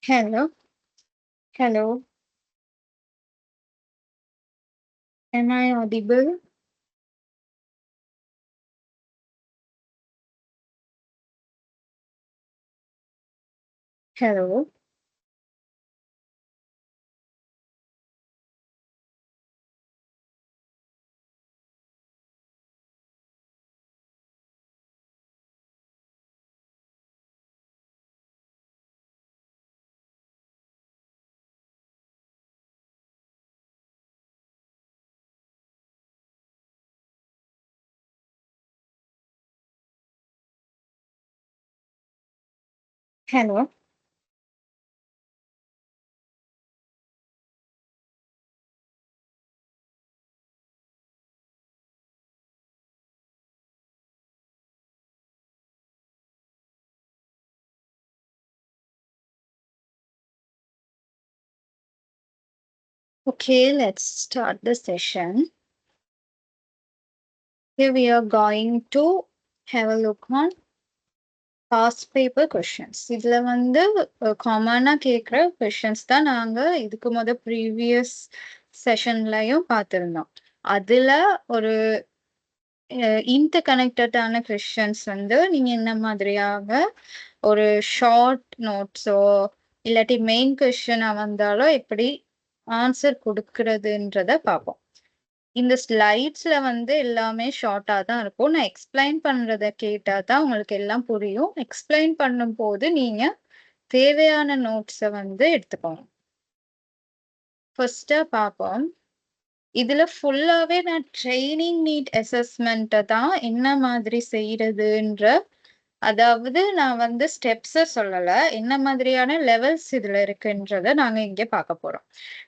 Hello, hello. Am I audible? Hello, hello. Okay, let's start the session. Here we are going to have a look on past paper questions. இதுல வந்து காமனா கேக்குற questions தான் நாங்க இதுக்கு previous செஷன்லயும் பார்த்திருந்தோம். அதுல ஒரு இன்டர் கனெக்டடான கொஸ்டின்ஸ் வந்து நீங்க என்ன மாதிரியாக ஒரு ஷார்ட் நோட்ஸோ இல்லாட்டி மெயின் கொஸ்டினா வந்தாலும் எப்படி ஆன்சர் கொடுக்கறதுன்றத பார்ப்போம். இந்த ஸ்லைட்ஸ்ல வந்து எல்லாமே ஷார்ட்டா தான் இருக்கும். நான் எக்ஸ்பிளைன் பண்றத கேட்டா தான் உங்களுக்கு எல்லாம் புரியும். எக்ஸ்பிளைன் பண்ணும்போது நீங்க தேவையான நோட்ஸ வந்து எடுத்துக்கோங்க. ஃபர்ஸ்ட்டா பார்ப்போம். இதுல ஃபுல்லாவே நான் ட்ரெய்னிங் நீட் அசஸ்மெண்ட்ட தான் என்ன மாதிரி செய்றதுன்ற அதாவது நான் வந்து ஸ்டெப்ஸ சொல்லல. என்ன மாதிரியான லெவல்ஸ் இதுல இருக்குன்றத நாங்க இங்க பார்க்க போறோம்.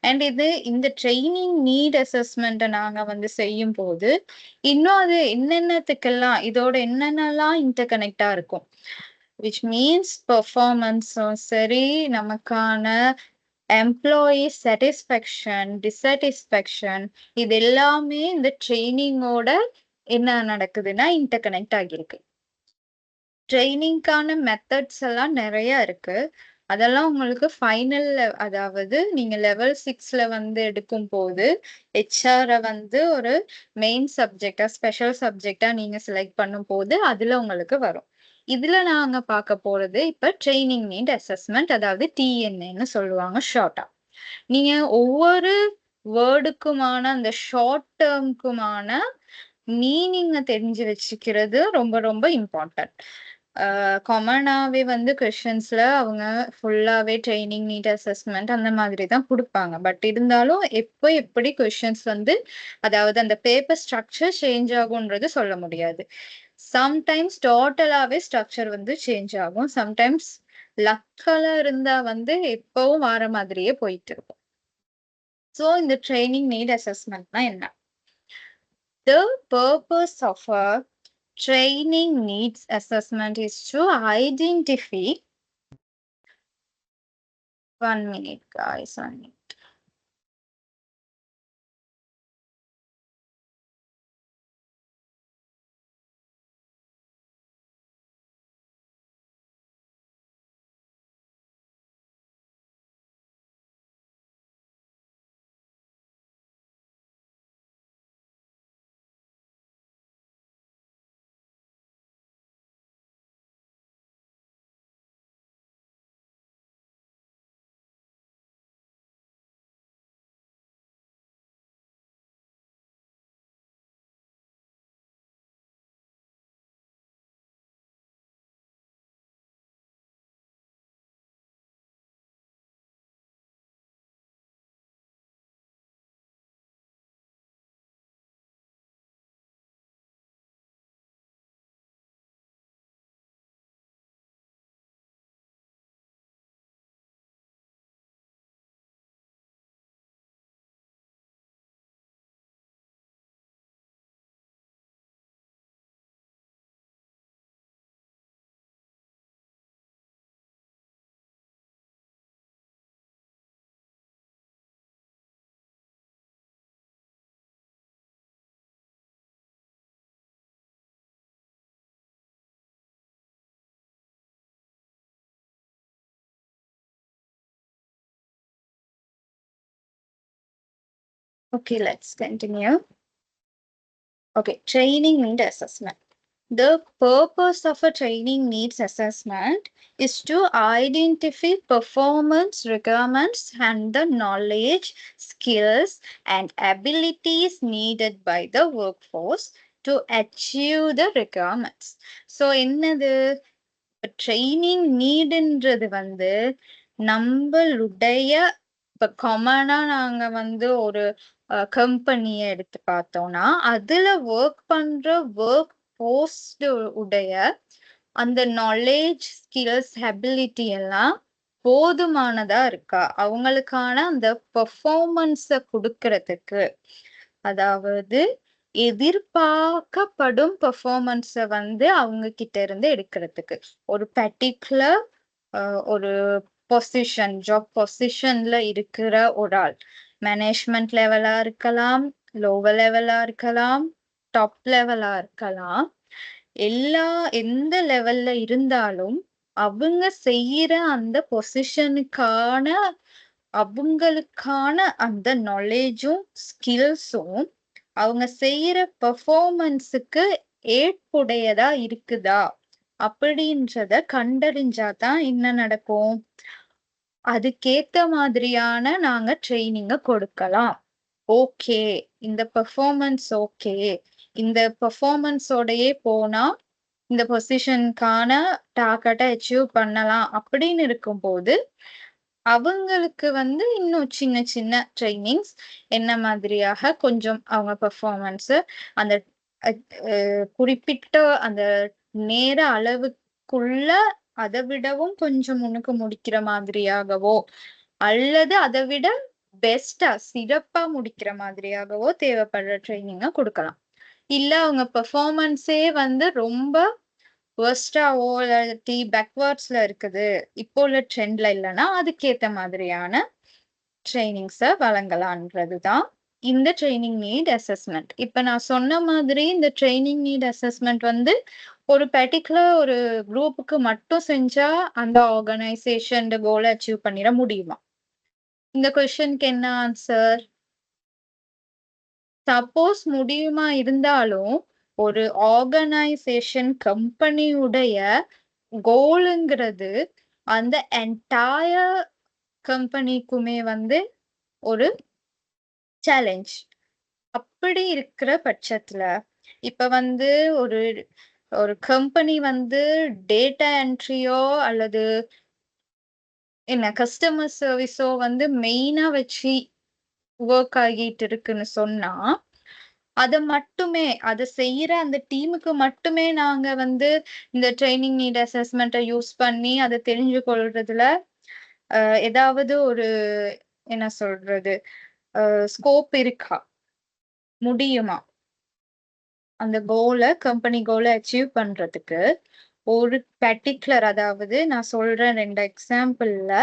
அண்ட் இந்த ட்ரெய்னிங் நீட் அசஸ்மெண்ட்ட நாங்க வந்து செய்யும்போது, இன்னும் அது என்னென்னத்துக்கெல்லாம் இதோட என்னென்னலாம் இன்டர் கனெக்ட்டா இருக்கும். விச் மீன்ஸ் பெர்ஃபார்மன்ஸும் சரி, நமக்கான எம்ப்ளாயி சாட்டிஸ்ஃபேக்ஷன், டிஸ்சாட்டிஸ்ஃபேக்ஷன் இது எல்லாமே இந்த ட்ரெய்னிங்கோட என்ன நடக்குதுன்னா, இன்டர் கனெக்ட் ஆகியிருக்கு. ட்ரெய்னிங்க்கான மெத்தட்ஸ் எல்லாம் நெறைய இருக்கு. அதெல்லாம் உங்களுக்கு ஃபைனல்ல அதாவது நீங்க லெவல் 6ல வந்து எடுக்கும்போது, ஹெச்ஆர வந்து ஒரு மெயின் சப்ஜெக்ட்டா, ஸ்பெஷல் சப்ஜெக்ட்டா நீங்க செலக்ட் பண்ணும்போது, அதுல உங்களுக்கு வரும். இதுல நாங்க பார்க்க போறது இப்ப ட்ரெய்னிங் நீட் அசஸ்மென்ட் அதாவது டிஎன்ஏன்னு சொல்லுவாங்க ஷார்ட்டா. நீங்க ஒவ்வொரு வேர்டுக்குமான அந்த ஷார்ட் டெர்ம்க்குமான மீனிங்க தெரிஞ்சு வச்சுக்கிறது ரொம்ப ரொம்ப இம்பார்ட்டன்ட். காமனாவே வந்து கொஸ்டின்ஸ்ல அவங்க ஃபுல்லாவே ட்ரெய்னிங் நீட் அசஸ்மென்ட் அந்த மாதிரி தான் குடுப்பாங்க. பட் இருந்தாலும் எப்ப எப்படி கொஸ்டின்ஸ் வந்து அதாவது அந்த பேப்பர் ஸ்ட்ரக்சர் சேஞ்ச் ஆகும்ன்றது சொல்ல முடியாது. சம்டைம்ஸ் டோட்டலாவே ஸ்ட்ரக்சர் வந்து சேஞ்ச் ஆகும். சம்டைம்ஸ் லக்கால இருந்தா வந்து எப்பவும் வார மாதிரியே போயிட்டு இருக்கும். சோ இந்த ட்ரெய்னிங் நீட் அசஸ்மென்ட்னா என்ன? The purpose of a training needs assessment is to identify. 1 minute, guys. 1 minute. Okay, let's continue. Okay, training need assessment. The purpose of a training needs assessment is to identify performance requirements and the knowledge, skills, and abilities needed by the workforce to achieve the requirements. So, என்னது training நீடுன்றது வந்து நம்மளுடைய இப்ப காமனா நாங்க வந்து ஒரு கம்பெனிய எடுத்து பார்த்தோம்னா, அதுல ஒர்க் பண்ற ஒர்க் போஸ்ட் உடைய அந்த நாலேஜ், ஸ்கில்ஸ், அபிலிட்டி எல்லாம் போதுமானதா இருக்கா? அவங்களுக்கான அந்த பெர்ஃபார்மன்ஸ குடுக்கறதுக்கு, அதாவது எதிர்பார்க்கப்படும் பெர்ஃபார்மன்ஸ வந்து அவங்க கிட்ட இருந்து எடுக்கிறதுக்கு. ஒரு பர்ட்டிகுலர் ஒரு பொசிஷன், ஜாப் பொசிஷன்ல இருக்கிற ஒரு ஆள். மேனேஜ்மென்ட் லெவலா இருக்கலாம், லோவர் லெவலா இருக்கலாம், டாப் லெவலா இருக்கலாம். எந்த லெவல்ல இருந்தாலும், அவங்க செய்யிற அந்த பொசிஷனுக்கான அவங்களுக்கான அந்த நாலேஜும், ஸ்கில்ஸும் அவங்க செய்யற பெர்ஃபார்மன்ஸுக்கு ஏற்புடையதா இருக்குதா? அப்படின்றத கண்டறிஞ்சாதான் என்ன நடக்கும்? அதுக்கேத்த மாதிரியான நாங்க ட்ரெய்னிங்க கொடுக்கலாம். ஓகே. இந்த பெர்ஃபார்மன்ஸ் ஓகே. இந்த பெர்ஃபார்மன்ஸோடயே போனா, இந்த பொசிஷனுக்கான டார்கெட்ட அச்சீவ் பண்ணலாம் அப்படின்னு இருக்கும்போது, அவங்களுக்கு வந்து இன்னும் சின்ன சின்ன ட்ரெய்னிங்ஸ் என்ன மாதிரியாக கொஞ்சம் அவங்க பெர்ஃபார்மன்ஸ அந்த குறிப்பிட்ட அந்த நேர அளவுக்குள்ள அத விடவும் கொஞ்சம் முன்னுக்கு முடிக்கிற மாதிரியாகவோ, அல்லது அத விட பெஸ்ட்டா சிறப்பா முடிக்கிற மாதிரியாகவோ தேவைப்படுற ட்ரெய்னிங்க குடுக்கலாம். இல்ல அவங்க பெர்ஃபார்மன்ஸே வந்து ரொம்ப வொர்ஸ்ட்டாவோ இல்லாட்டி பேக்வேர்ட்ஸ்ல இருக்குது. இப்போ உள்ள ட்ரெண்ட்ல இல்லன்னா, அதுக்கேத்த மாதிரியான ட்ரெய்னிங்ஸ வழங்கலான்றது தான் இந்த ட்ரெய்னிங் நீட் அசஸ்மென்ட். இப்ப நான் சொன்ன மாதிரி இந்த ட்ரெய்னிங் நீட் அசஸ்மென்ட் வந்து ஒரு பர்ட்டிகுலர் ஒரு குரூப்புக்கு மட்டும் செஞ்சா அந்த ஆர்கனைசேஷன் கோல அச்சீவ் பண்ணிட முடியுமா? இந்த கொஸ்டினுக்கு என்ன ஆன்சர்? சப்போஸ் முடியுமா இருந்தாலும், ஒரு ஆர்கனைசேஷன் கம்பெனியுடைய கோல்ங்கிறது அந்த என்டையர் கம்பெனிக்குமே வந்து ஒரு சேலஞ்ச். அப்படி இருக்கிற பட்சத்துல, இப்ப வந்து ஒரு ஒரு கம்பெனி வந்து டேட்டா என்ட்ரியோ அல்லது என்ன கஸ்டமர் சர்வீஸோ வந்து மெயினா வச்சு வொர்க் ஆகிட்டு இருக்குன்னு சொன்னா, அத செய்யற அந்த டீமுக்கு மட்டுமே நாங்க வந்து இந்த ட்ரெய்னிங் நீட் அசஸ்மென்ட்ட யூஸ் பண்ணி அத தெரிஞ்சு கொள்றதுல ஏதாவது ஒரு என்ன சொல்றது? ஸ்கோப் இருக்கா? முடியுமா? அந்த கம்பெனி கோல அச்சீவ் பண்றதுக்கு ஒரு பர்ட்டிகுலர் அதாவது நான் சொல்றேன் 2 எக்ஸாம்பிள்ல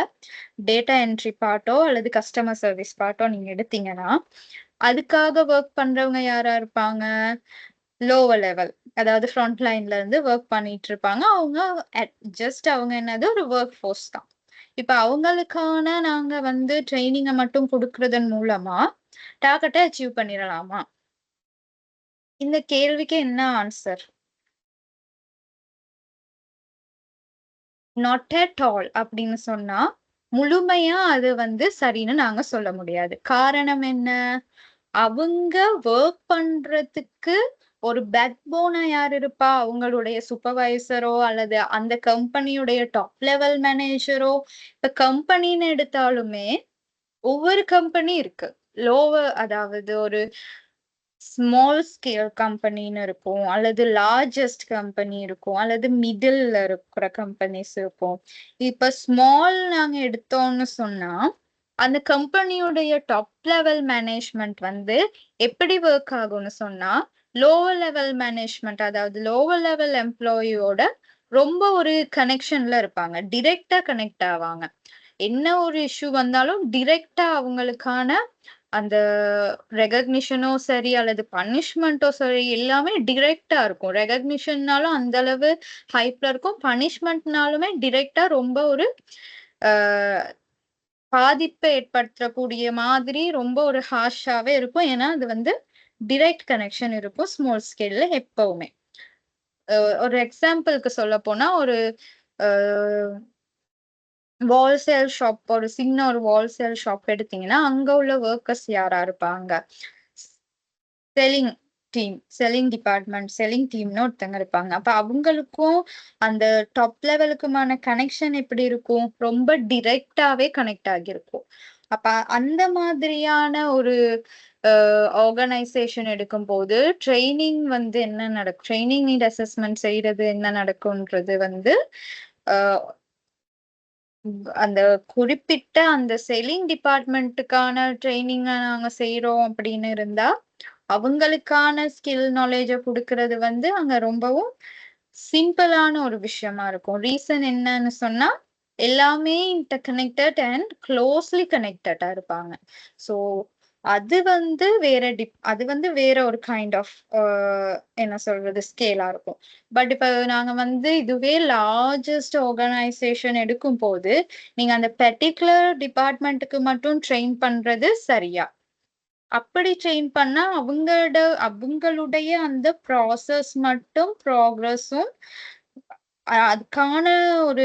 டேட்டா என்ட்ரி பார்ட்டோ அல்லது கஸ்டமர் சர்வீஸ் பார்ட்டோ நீங்க எடுத்தீங்கன்னா, அதுக்காக வொர்க் பண்றவங்க யாரா இருப்பாங்க? Lower level. அதாவது ஃப்ரண்ட் லைன்ல இருந்து வொர்க் பண்ணிட்டு இருப்பாங்க. அவங்க ஜஸ்ட் அவங்க என்னது ஒரு வொர்க் ஃபோர்ஸ் தான். இப்ப அவங்களுக்கான நாங்க வந்து ட்ரெய்னிங்க மட்டும் குடுக்குறதன் மூலமா டார்கெட்ட அச்சீவ் பண்ணிறலாமா? இந்த கேள்விக்கு என்ன ஆன்சர்? நாட் அட் ஆல் அப்படின்னு சொன்னா, முழுமையா அது வந்து சரின்னு நாங்க சொல்ல முடியாது. காரணம் என்ன? அவங்க வொர்க் பண்றதுக்கு ஒரு பேக்போனா யார் இருப்பா? அவங்களுடைய சூப்பர்வைசரோ அல்லது அந்த கம்பெனியுடைய டாப் லெவல் மேனேஜரோ. இப்ப கம்பெனின்னு எடுத்தாலுமே, ஒவ்வொரு கம்பெனி இருக்கு. அதாவது ஒரு ஸ்மால் ஸ்கேல் கம்பெனின்னு இருக்கும். அல்லது லார்ஜஸ்ட் கம்பெனி இருக்கும். அல்லது மிடில்ல இருக்கிற கம்பெனிஸ் இருக்கும். இப்ப ஸ்மால் நாங்க எடுத்தோம்னு சொன்னா, அந்த கம்பெனியுடைய டாப் லெவல் மேனேஜ்மென்ட் வந்து எப்படி வொர்க் ஆகும்னு சொன்னா, லோவர் லெவல் மேனேஜ்மென்ட் அதாவது லோவர் லெவல் எம்ப்ளாயியோட ரொம்ப ஒரு கனெக்ஷன்ல இருப்பாங்க. டைரக்ட்டா கனெக்ட் ஆவாங்க. என்ன ஒரு இஷ்யூ வந்தாலும் டைரக்ட்டா அவங்களுக்கான அந்த ரெகக்னிஷனோ சரி, அல்லது பனிஷ்மென்ட்டோ சரி, எல்லாமே டைரக்ட்டா இருக்கும். ரெகக்னிஷன்னாலும் அந்த அளவு ஹைப்ல இருக்கும். பனிஷ்மென்ட்னாலுமே டைரக்ட்டா ரொம்ப ஒரு அ பாதிப்பை ஏற்படுத்தக்கூடிய மாதிரி ரொம்ப ஒரு ஹார்ஷாவே இருக்கும். ஏன்னா, அது வந்து டைரக்ட் கனெக்ஷன் இருக்கும் ஸ்மால் ஸ்கேல்ல எப்பவுமே. ஒரு எக்ஸாம்பிள்க்கு சொல்லப்போனா, ஒரு அ வால்சேல் ஷாப் ஒரு சின்ன ஒரு வால்சேல் ஷாப் எடுத்தீங்கன்னா, அங்க உள்ள வொர்க்கர்ஸ் யாரா இருப்பாங்க? செல்லிங் செல்லிங் டிபார்ட்மெண்ட், செல்லிங் டீம்ன்னு ஒருத்தங்க இருப்பாங்க. அப்ப அவங்களுக்கும் அந்த டாப் லெவலுக்குமான கனெக்ஷன் எப்படி இருக்கும்? ரொம்ப டைரக்ட்டாவே கனெக்ட் ஆகியிருக்கும். அப்ப அந்த மாதிரியான ஒரு அ ஆர்கனைசேஷன் எடுக்கும்போது, ட்ரெய்னிங் வந்து என்ன நடக்கும்? ட்ரெய்னிங் நீட் அசஸ்மென்ட் செய்றது என்ன நடக்கும்ன்றது வந்து, அ அந்த குறிப்பிட்ட அந்த செல்லிங் டிபார்ட்மெண்ட்டுக்கான ட்ரெய்னிங்க நாங்க செய்றோம் அப்படின்னு இருந்தா, அவங்களுக்கான ஸ்கில் நாலேட்ஜ குடுக்குறது வந்து அங்க ரொம்பவும் சிம்பிளான ஒரு விஷயமா இருக்கும். ரீசன் என்னன்னு சொன்னா, எல்லாமே இன்டர்கனெக்டட் அண்ட் குளோஸ்லி கனெக்டடா இருப்பாங்க. ஸோ, அது வந்து வேற ஒரு கைண்ட் ஆஃப் அ என்ன சொல்றது? ஸ்கேலா இருக்கும். பட் இப்ப நாங்க வந்து இதுவே லார்ஜஸ்ட் ஆர்கனைசேஷன் எடுக்கும்போது, நீங்க அந்த பர்ட்டிகுலர் டிபார்ட்மென்ட்க்கு மட்டும் ட்ரெயின் பண்றது சரியா? அப்படி ட்ரெயின் பண்ணா அவங்களுடைய அந்த ப்ராசஸ் மட்டும் ப்ராக்ரஸும் அதுக்கான ஒரு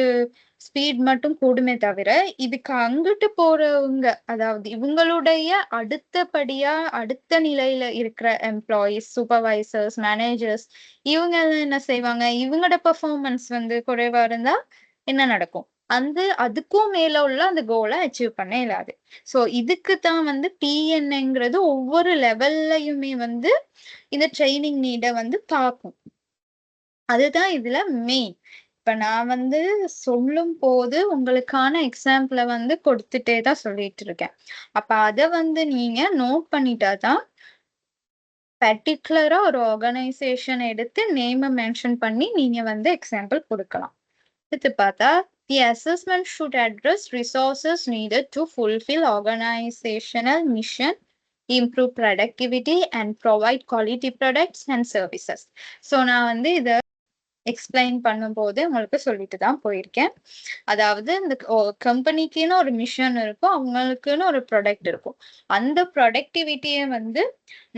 ஸ்பீட் மட்டும் கூடுமே தவிர, இதுக்கு அங்கிட்டு போறவங்க, அதாவது இவங்களுடைய அடுத்தபடியா அடுத்த நிலையில இருக்கிற எம்ப்ளாயீஸ், சூப்பர்வைசர்ஸ், மேனேஜர்ஸ் இவங்கலாம் என்ன செய்வாங்க? இவங்களோட பெர்ஃபார்மன்ஸ் வந்து குறைவா இருந்தா என்ன நடக்கும்? அதுக்கும் மேல உள்ள அந்த கோல அச்சீவ் பண்ண இயலாது. ஸோ இதுக்கு தான் வந்து PNங்கிறது ஒவ்வொரு லெவல்லயுமே வந்து இந்த ட்ரெய்னிங் நீட வந்து பாக்கும். அதுதான் இதுல மெயின். இப்ப நான் வந்து சொல்லும்போது உங்களுக்கான எக்ஸாம்பிள வந்து கொடுத்துட்டே தான் சொல்லிட்டு இருக்கேன். அப்ப அத வந்து நீங்க நோட் பண்ணிட்டா தான், பர்ட்டிகுலரா ஒரு ஆர்கனைசேஷன் எடுத்து நேம மென்ஷன் பண்ணி நீங்க வந்து எக்ஸாம்பிள் குடுக்கலாம். அடுத்து பார்த்தா, "the assessment should address resources needed to fulfil organisational mission, improve productivity and provide quality products and services." So நான் வந்து இத எக்ஸ்பிளைன் பண்ணும்போது உங்களுக்கு சொல்லிட்டு தான் போயிருக்கேன். அதாவது இந்த கம்பெனிக்குன்னு ஒரு மிஷன் இருக்கும். அவங்களுக்குன்னு ஒரு ப்ராடக்ட் இருக்கும். அந்த ப்ரொடக்டிவிட்டிய வந்து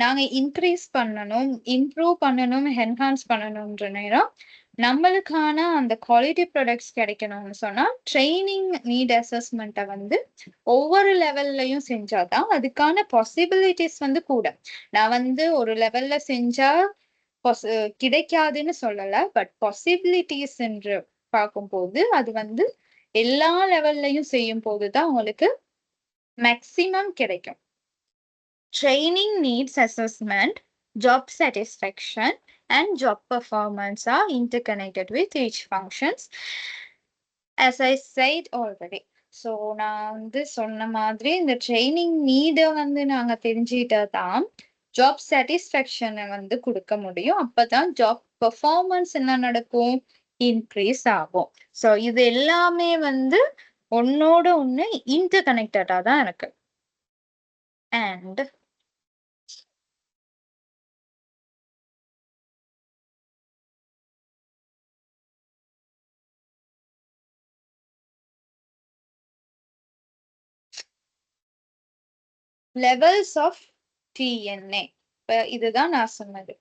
நாங்க இன்கிரீஸ் பண்ணணும், இம்ப்ரூவ் பண்ணணும், என்ஹான்ஸ் பண்ணணும்ன்ற நேரம், நம்மளுக்கான அந்த குவாலிட்டி ப்ராடக்ட்ஸ் கிடைக்கணும்னு சொன்னா, ட்ரெய்னிங் நீட் அசஸ்மென்ட்ட வந்து ஒவ்வொரு லெவல்லயும் செஞ்சா தான் அதுக்கான பாசிபிலிட்டீஸ் வந்து கூட. நான் வந்து ஒரு லெவல்ல செஞ்சா பாஸ் கிடைக்காதுன்னு சொல்லல. பட் பாசிபிலிட்டீஸ் என்று பார்க்கும்போது, அது வந்து எல்லா லெவல்லயும் செய்யும்போது தான் உங்களுக்கு மேக்ஸிமம் கிடைக்கும். Training needs assessment, job satisfaction, and job performance are interconnected with each functions. As I said already. So நான் வந்து சொன்ன மாதிரி இந்த ட்ரெய்னிங் நீட வந்து நாங்க தெரிஞ்சுக்கிட்டா தான், ஜாப் சாட்டிஸ்ஃபேக்ஷன வந்து குடுக்க முடியும். அப்பதான் ஜாப் பெர்ஃபார்மன்ஸ் என்ன நடக்கும்? இன்கிரீஸ் ஆகும். ஸோ இது எல்லாமே வந்து ஒண்ணோட ஒண்ணு இன்டர் கனெக்டடா தான் இருக்கு. And levels of TNA. இப்ப இதுதான் நான் சொன்னது.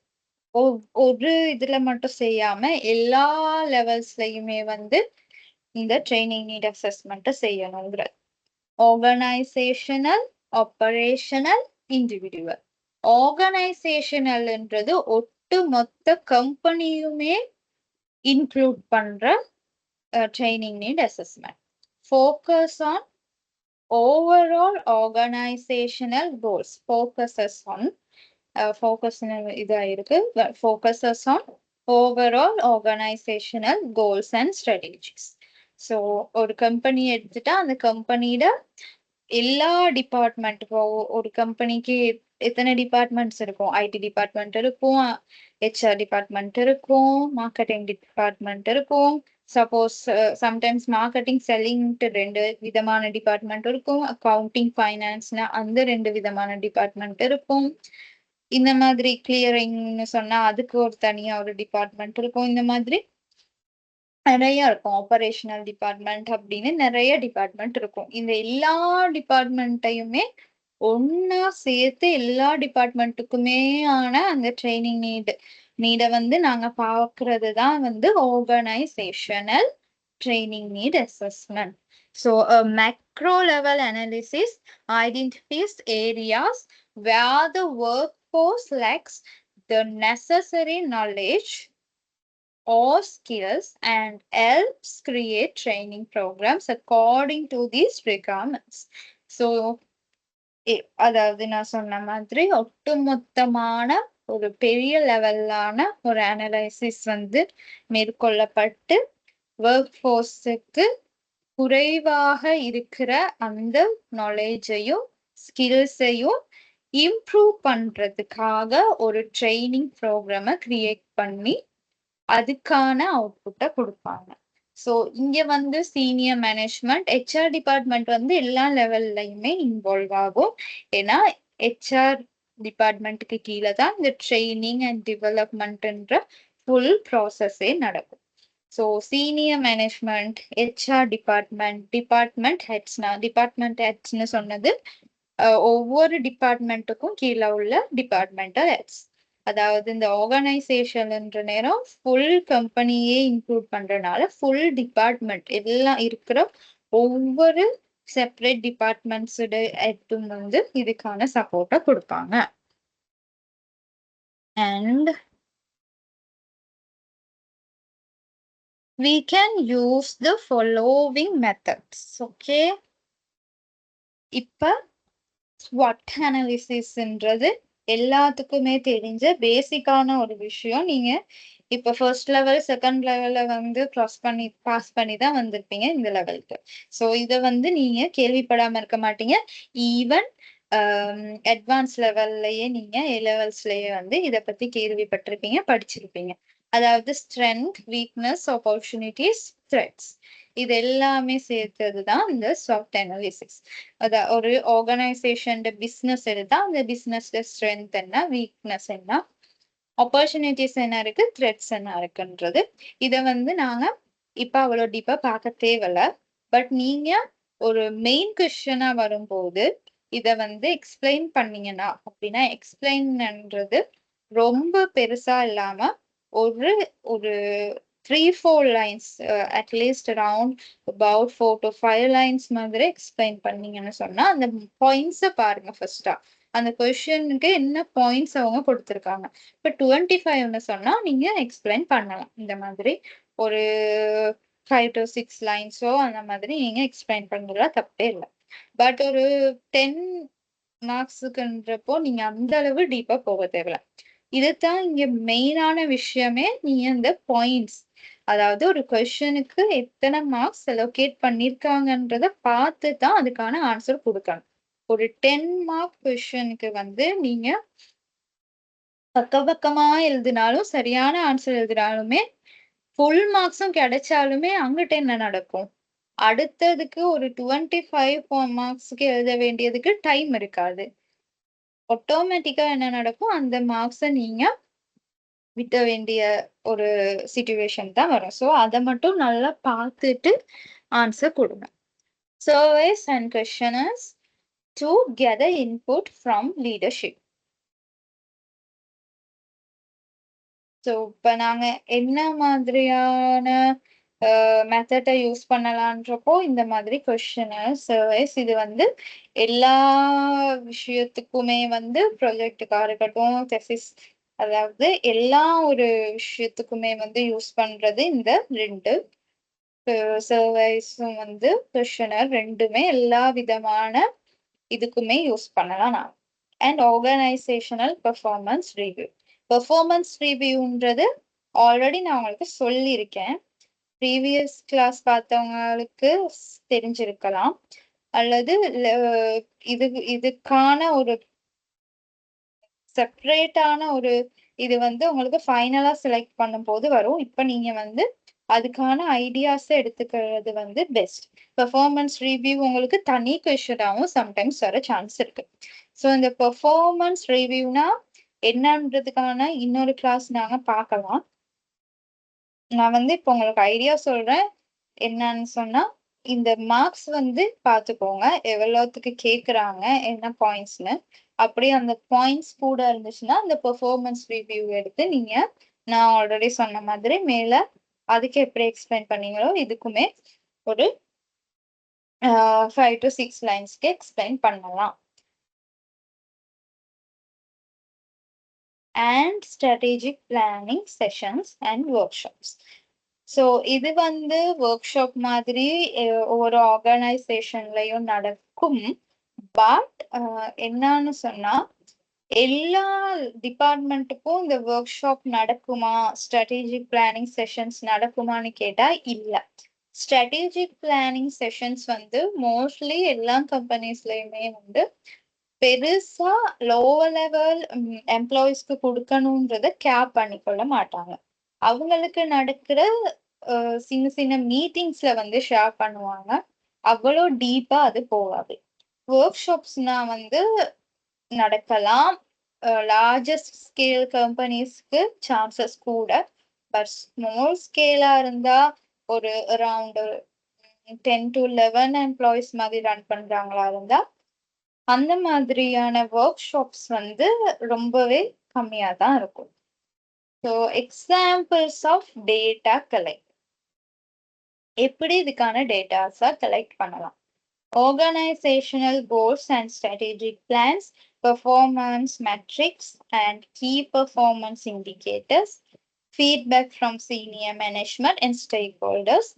ஒரு இதுல மட்டும் செய்யாம எல்லா லெவல்ஸ்லயுமே வந்து இந்த ட்ரெய்னிங் நீட் அசஸ்மென்ட்ட செய்யணுங்கிறது. Organisational, operational, individual. ஆர்கனைசேஷனல்ன்றது ஒட்டுமொத்த கம்பெனியுமே இன்க்ளூட் பண்ற training need assessment. Focus on overall organisational goals. இதா இருக்கு. Focuses on overall organisational goals and strategies. So ஒரு கம்பெனி எடுத்துட்டா, அந்த கம்பெனியோட எல்லா டிபார்ட்மெண்ட் இப்போ ஒரு கம்பெனிக்கு எத்தன டிபார்ட்மெண்ட்ஸ் இருக்கும்? ஐடி டிபார்ட்மெண்ட் இருக்கும், HR டிபார்ட்மெண்ட் இருக்கும், மார்க்கெட்டிங் டிபார்ட்மெண்ட் இருக்கும். சப்போஸ் சம்டைம்ஸ் மார்க்கெட்டிங், செல்லிங்ன்ட்டு 2 விதமான டிபார்ட்மெண்ட் இருக்கும். அக்கவுண்டிங், ஃபைனான்ஸ்னா அந்த 2 விதமான டிபார்ட்மெண்ட் இருக்கும். இந்த மாதிரி கிளியரிங்ன்னு சொன்னா அதுக்கு ஒரு தனியா ஒரு டிபார்ட்மெண்ட் இருக்கும். இந்த மாதிரி நிறைய இருக்கும். ஆப்பரேஷனல் டிபார்ட்மெண்ட் அப்படின்னு நிறைய டிபார்ட்மெண்ட் இருக்கும். இந்த எல்லா டிபார்ட்மெண்ட்டையுமே ஒன்னா சேர்த்து எல்லா டிபார்ட்மெண்ட்டுக்குமே ஆன அந்த ட்ரைனிங் நீட வந்து நாங்க பாக்குறது தான் வந்து organisational training need assessment. So a macro level analysis identifies areas where the workforce lacks the necessary knowledge or skills and helps create training programs according to these requirements. So அதாவது நான் சொன்ன மாதிரி ஒட்டுமொத்தமான ஒரு பெரிய லெவலான ஒரு அனலைசிஸ் வந்து மேற்கொள்ளப்பட்டு ஒர்க் ஃபோர்ஸுக்கு குறைவாக இருக்கிற அந்த நாலேஜையும் ஸ்கில்ஸையும் இம்ப்ரூவ் பண்றதுக்காக ஒரு ட்ரைனிங் ப்ரோக்ராம கிரியேட் பண்ணி அதுக்கான அவுட்புட்டை கொடுப்பாங்க. ஸோ இங்க வந்து சீனியர் மேனேஜ்மெண்ட் ஹெச்ஆர் டிபார்ட்மெண்ட் வந்து எல்லா லெவல்லையுமே இன்வால்வ் ஆகும். ஏன்னா ஹெச்ஆர் டிபார்ட்மெண்ட்டுக்கு கீழே தான் இந்த ட்ரைனிங் அண்ட் டெவலப்மெண்ட்ன்ற ஃபுல் ப்ராசஸே நடக்கும். So senior management HR department ஹெட்ஸ்னு சொன்னது ஒவ்வொரு டிபார்ட்மெண்ட்டுக்கும் கீழே உள்ள டிபார்ட்மெண்டல் ஹெட்ஸ். அதாவது இந்த ஆர்கனைசேஷன்ன்ற நேரம் ஃபுல் கம்பெனியே இன்க்ளூட் பண்றதுனால ஃபுல் டிபார்ட்மெண்ட் எல்லாம் இருக்கிற ஒவ்வொரு செப்பரேட் டிபார்ட்மெண்ட்ஸோட ஹெட்டும் வந்து இதுக்கான சப்போர்ட்டை கொடுப்பாங்க. And we can use the following methods. Okay. இப்ப SWOT அனாலிசிஸ்ன்றது எல்லாத்துக்குமே தெரிஞ்ச பேசிக்கான ஒரு விஷயம். நீங்க இப்ப ஃபர்ஸ்ட் லெவல் செகண்ட் லெவல்ல வந்து பாஸ் பண்ணி தான் வந்திருப்பீங்க இந்த லெவலுக்கு. ஸோ இதை வந்து நீங்க கேள்விப்படாம இருக்க மாட்டீங்க. ஈவன் அட்வான்ஸ் லெவல்லயே நீங்க லெவல்ஸ்லயே வந்து இதை பத்தி கேள்விப்பட்டிருப்பீங்க, படிச்சிருப்பீங்க. அதாவது ஸ்ட்ரென்த், வீக்னஸ், ஆப்பர்ச்சுனிட்டிஸ், த்ரெட்ஸ், இது எல்லாமே சேர்த்ததுதான் இந்த SWOT அனாலிசிஸ். அதான் ஒரு ஆர்கனைசேஷன் பிசினஸ் எடுத்தா அந்த பிசினஸ்ல ஸ்ட்ரென்த் என்ன, வீக்னஸ் என்ன, ஆப்பர்ச்சுனிட்டிஸ் என்ன இருக்கு, த்ரெட்ஸ் என்ன இருக்குன்றது இதை வந்து நாங்க இப்ப அவ்வளவு டீப்பா பார்க்க தேவையில்ல. பட் நீங்க ஒரு மெயின் கொஸ்டினா வரும்போது இத வந்து எக்ஸ்பிளைன் பண்ணீங்கன்னா அப்படின்னா, எக்ஸ்பிளைன்ன்றது ரொம்ப பெருசா இல்லாம ஒரு ஒரு 3-4 lines, at least around about 4 to 5 lines மாதிரி எக்ஸ்பிளைன் பண்ணீங்கன்னு சொன்னா அந்த பாயிண்ட்ஸை பாருங்க. ஃபர்ஸ்டா அந்த கொஸ்டினுக்கு என்ன பாயிண்ட்ஸ் அவங்க கொடுத்துருக்காங்க. இப்ப 25ன்னு சொன்னா நீங்க எக்ஸ்பிளைன் பண்ணலாம். இந்த மாதிரி ஒரு 5 to 6 லைன்ஸோ அந்த மாதிரி நீங்க எக்ஸ்பிளைன் பண்றதுல தப்பே இல்லை. பட் ஒரு 10 மார்க்ஸுக்குன்றப்போ நீங்க அந்த அளவு டீப்பா போக தேவையில்ல. இதுதான் இங்க மெயினான விஷயமே. நீங்க இந்த பாயிண்ட்ஸ், அதாவது ஒரு கொஸ்டினுக்கு எத்தனை மார்க்ஸ் அலோகேட் பண்ணிருக்காங்கன்றத பார்த்து தான் அதுக்கான ஆன்சர் கொடுக்கணும். ஒரு 10 மார்க் கொஸ்டினுக்கு வந்து நீங்க பக்கமா எழுதினாலும் சரியான ஆன்சர் எழுதினாலுமே ஃபுல் மார்க்ஸும் கிடைச்சாலுமே அங்கிட்ட என்ன நடக்கும், அடுத்ததுக்கு ஒரு 25 மார்க்ஸ்க்கு எழுத வேண்டியதுக்கு டைம் இருக்காது. ஆட்டோமேட்டிக்கா என்ன நடக்கும், அந்த மார்க்ஸை நீங்க விட்ட வேண்டிய ஒரு சிச்சுவேஷன் தான் வரும். ஸோ அதை மட்டும் நல்லா பார்த்துட்டு ஆன்சர் கொடுங்க. Surveys and questionnaires to gather input from leadership. So இப்போ நாங்க என்ன மாதிரியான மெத்தடை யூஸ் பண்ணலான்றப்போ இந்த மாதிரி கொஸ்டினர் சர்வேஸ், இது வந்து எல்லா விஷயத்துக்குமே வந்து ப்ராஜெக்டுக்காக இருக்கட்டும், தெசிஸ், அதாவது எல்லா ஒரு விஷயத்துக்குமே வந்து யூஸ் பண்றது இந்த 2 சர்வேஸும் வந்து கொஸ்டினர் ரெண்டுமே எல்லா விதமான இதுக்குமே யூஸ் பண்ணலாம் நான். And organisational performance review. Performance ரிவ்யூன்றது ஆல்ரெடி நான் உங்களுக்கு சொல்லியிருக்கேன். ப்ரீவியஸ் கிளாஸ் பார்த்தவங்களுக்கு தெரிஞ்சிருக்கலாம். அல்லது இதுக்கான ஒரு செப்பரேட்டான ஒரு இது வந்து உங்களுக்கு ஃபைனலா செலக்ட் பண்ணும் போது வரும். இப்ப நீங்க வந்து அதுக்கான ஐடியாஸ் எடுத்துக்கிறது வந்து பெஸ்ட். பெர்ஃபார்மன்ஸ் ரிவ்யூ உங்களுக்கு தனி கொஸ்டினாவும் சம்டைம்ஸ் வர சான்ஸ் இருக்கு. ஸோ இந்த பெர்ஃபார்மன்ஸ் ரிவ்யூனா என்னன்றதுக்கான இன்னொரு கிளாஸ் நாங்க பார்க்கலாம். நான் வந்து இப்போ உங்களுக்கு ஐடியா சொல்றேன். என்னன்னு சொன்னா, இந்த மார்க்ஸ் வந்து பார்த்துக்கோங்க. எவ்வளவுத்துக்கு கேட்குறாங்க, என்ன பாயிண்ட்ஸ்ன்னு. அப்படியே அந்த பாயிண்ட்ஸ் கூட இருந்துச்சுன்னா, அந்த பெர்ஃபார்மன்ஸ் ரிவ்யூ எடுத்து நீங்க நான் ஆல்ரெடி சொன்ன மாதிரி மேல அதுக்கு எப்படி எக்ஸ்பிளைன் பண்ணீங்களோ, இதுக்குமே ஒரு 5 to 6 லைன்ஸ்க்கு எக்ஸ்பிளைன் பண்ணலாம். And strategic planning sessions and work shops. So இது வந்து ஒர்க் ஷாப் மாதிரி ஒவ்வொரு ஆர்கனைசேஷன்லயும் நடக்கும். பட் என்னன்னு சொன்னா, எல்லா டிபார்ட்மெண்ட்டுக்கும் இந்த ஒர்க் ஷாப் நடக்குமா, ஸ்ட்ராட்டஜிக் பிளானிங் செஷன்ஸ் நடக்குமான்னு கேட்டா இல்ல. ஸ்ட்ராட்டஜிக் பிளானிங் செஷன்ஸ் வந்து மோஸ்ட்லி எல்லா கம்பெனிஸ்லயுமே வந்து பெருசா லோவர் லெவல் எம்ப்ளாயிஸ்க்கு கொடுக்கணும்ன்றத கேர் பண்ணிக்கொள்ள மாட்டாங்க. அவங்களுக்கு நடக்கிற சின்ன சின்ன மீட்டிங்ஸ்ல வந்து ஷேர் பண்ணுவாங்க. அவ்வளோ டீப்பா அது போகாது. ஒர்க் ஷாப்ஸ்னா வந்து நடக்கலாம். லார்ஜஸ்ட் ஸ்கேல் கம்பெனிஸ்க்கு சான்சஸ் கூட. பட் ஸ்மால் ஸ்கேலா இருந்தா ஒரு அரௌண்ட் 10 to 11 எம்ப்ளாயிஸ் மாதிரி ரன் பண்றாங்களா இருந்தா அந்த மாதிரியான ஒர்க் ஷாப்ஸ் வந்து ரொம்பவே கம்மியா தான் இருக்கும். So examples of data collect. எப்படி இதுக்கான டேட்டாஸை கலெக்ட் பண்ணலாம்? Organizational goals and strategic plans, performance metrics and key performance indicators, feedback from senior management and stakeholders.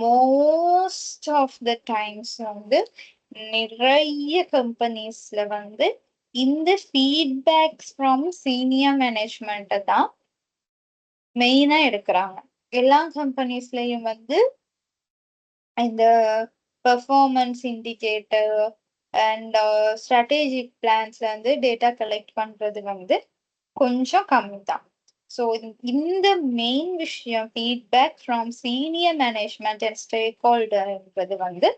Most of the times வந்து நிறைய கம்பெனிஸ்ல வந்து இந்த ஃபீட்பேக்ஸ் ஃப்ரம் சீனியர் மேனேஜ்மெண்ட்டை தான் மெயினா எடுக்கிறாங்க. எல்லா கம்பெனிஸ்லயும் வந்து இந்த பெர்ஃபார்மன்ஸ் இண்டிகேட்டர் அண்ட் ஸ்ட்ராட்டஜிக் பிளான்ஸ்ல வந்து டேட்டா கலெக்ட் பண்றது வந்து கொஞ்சம் கம்மி தான். ஸோ இந்த மெயின் விஷயம் feedback from senior management and ஸ்டேக் ஹோல்டர்ன்றது வந்து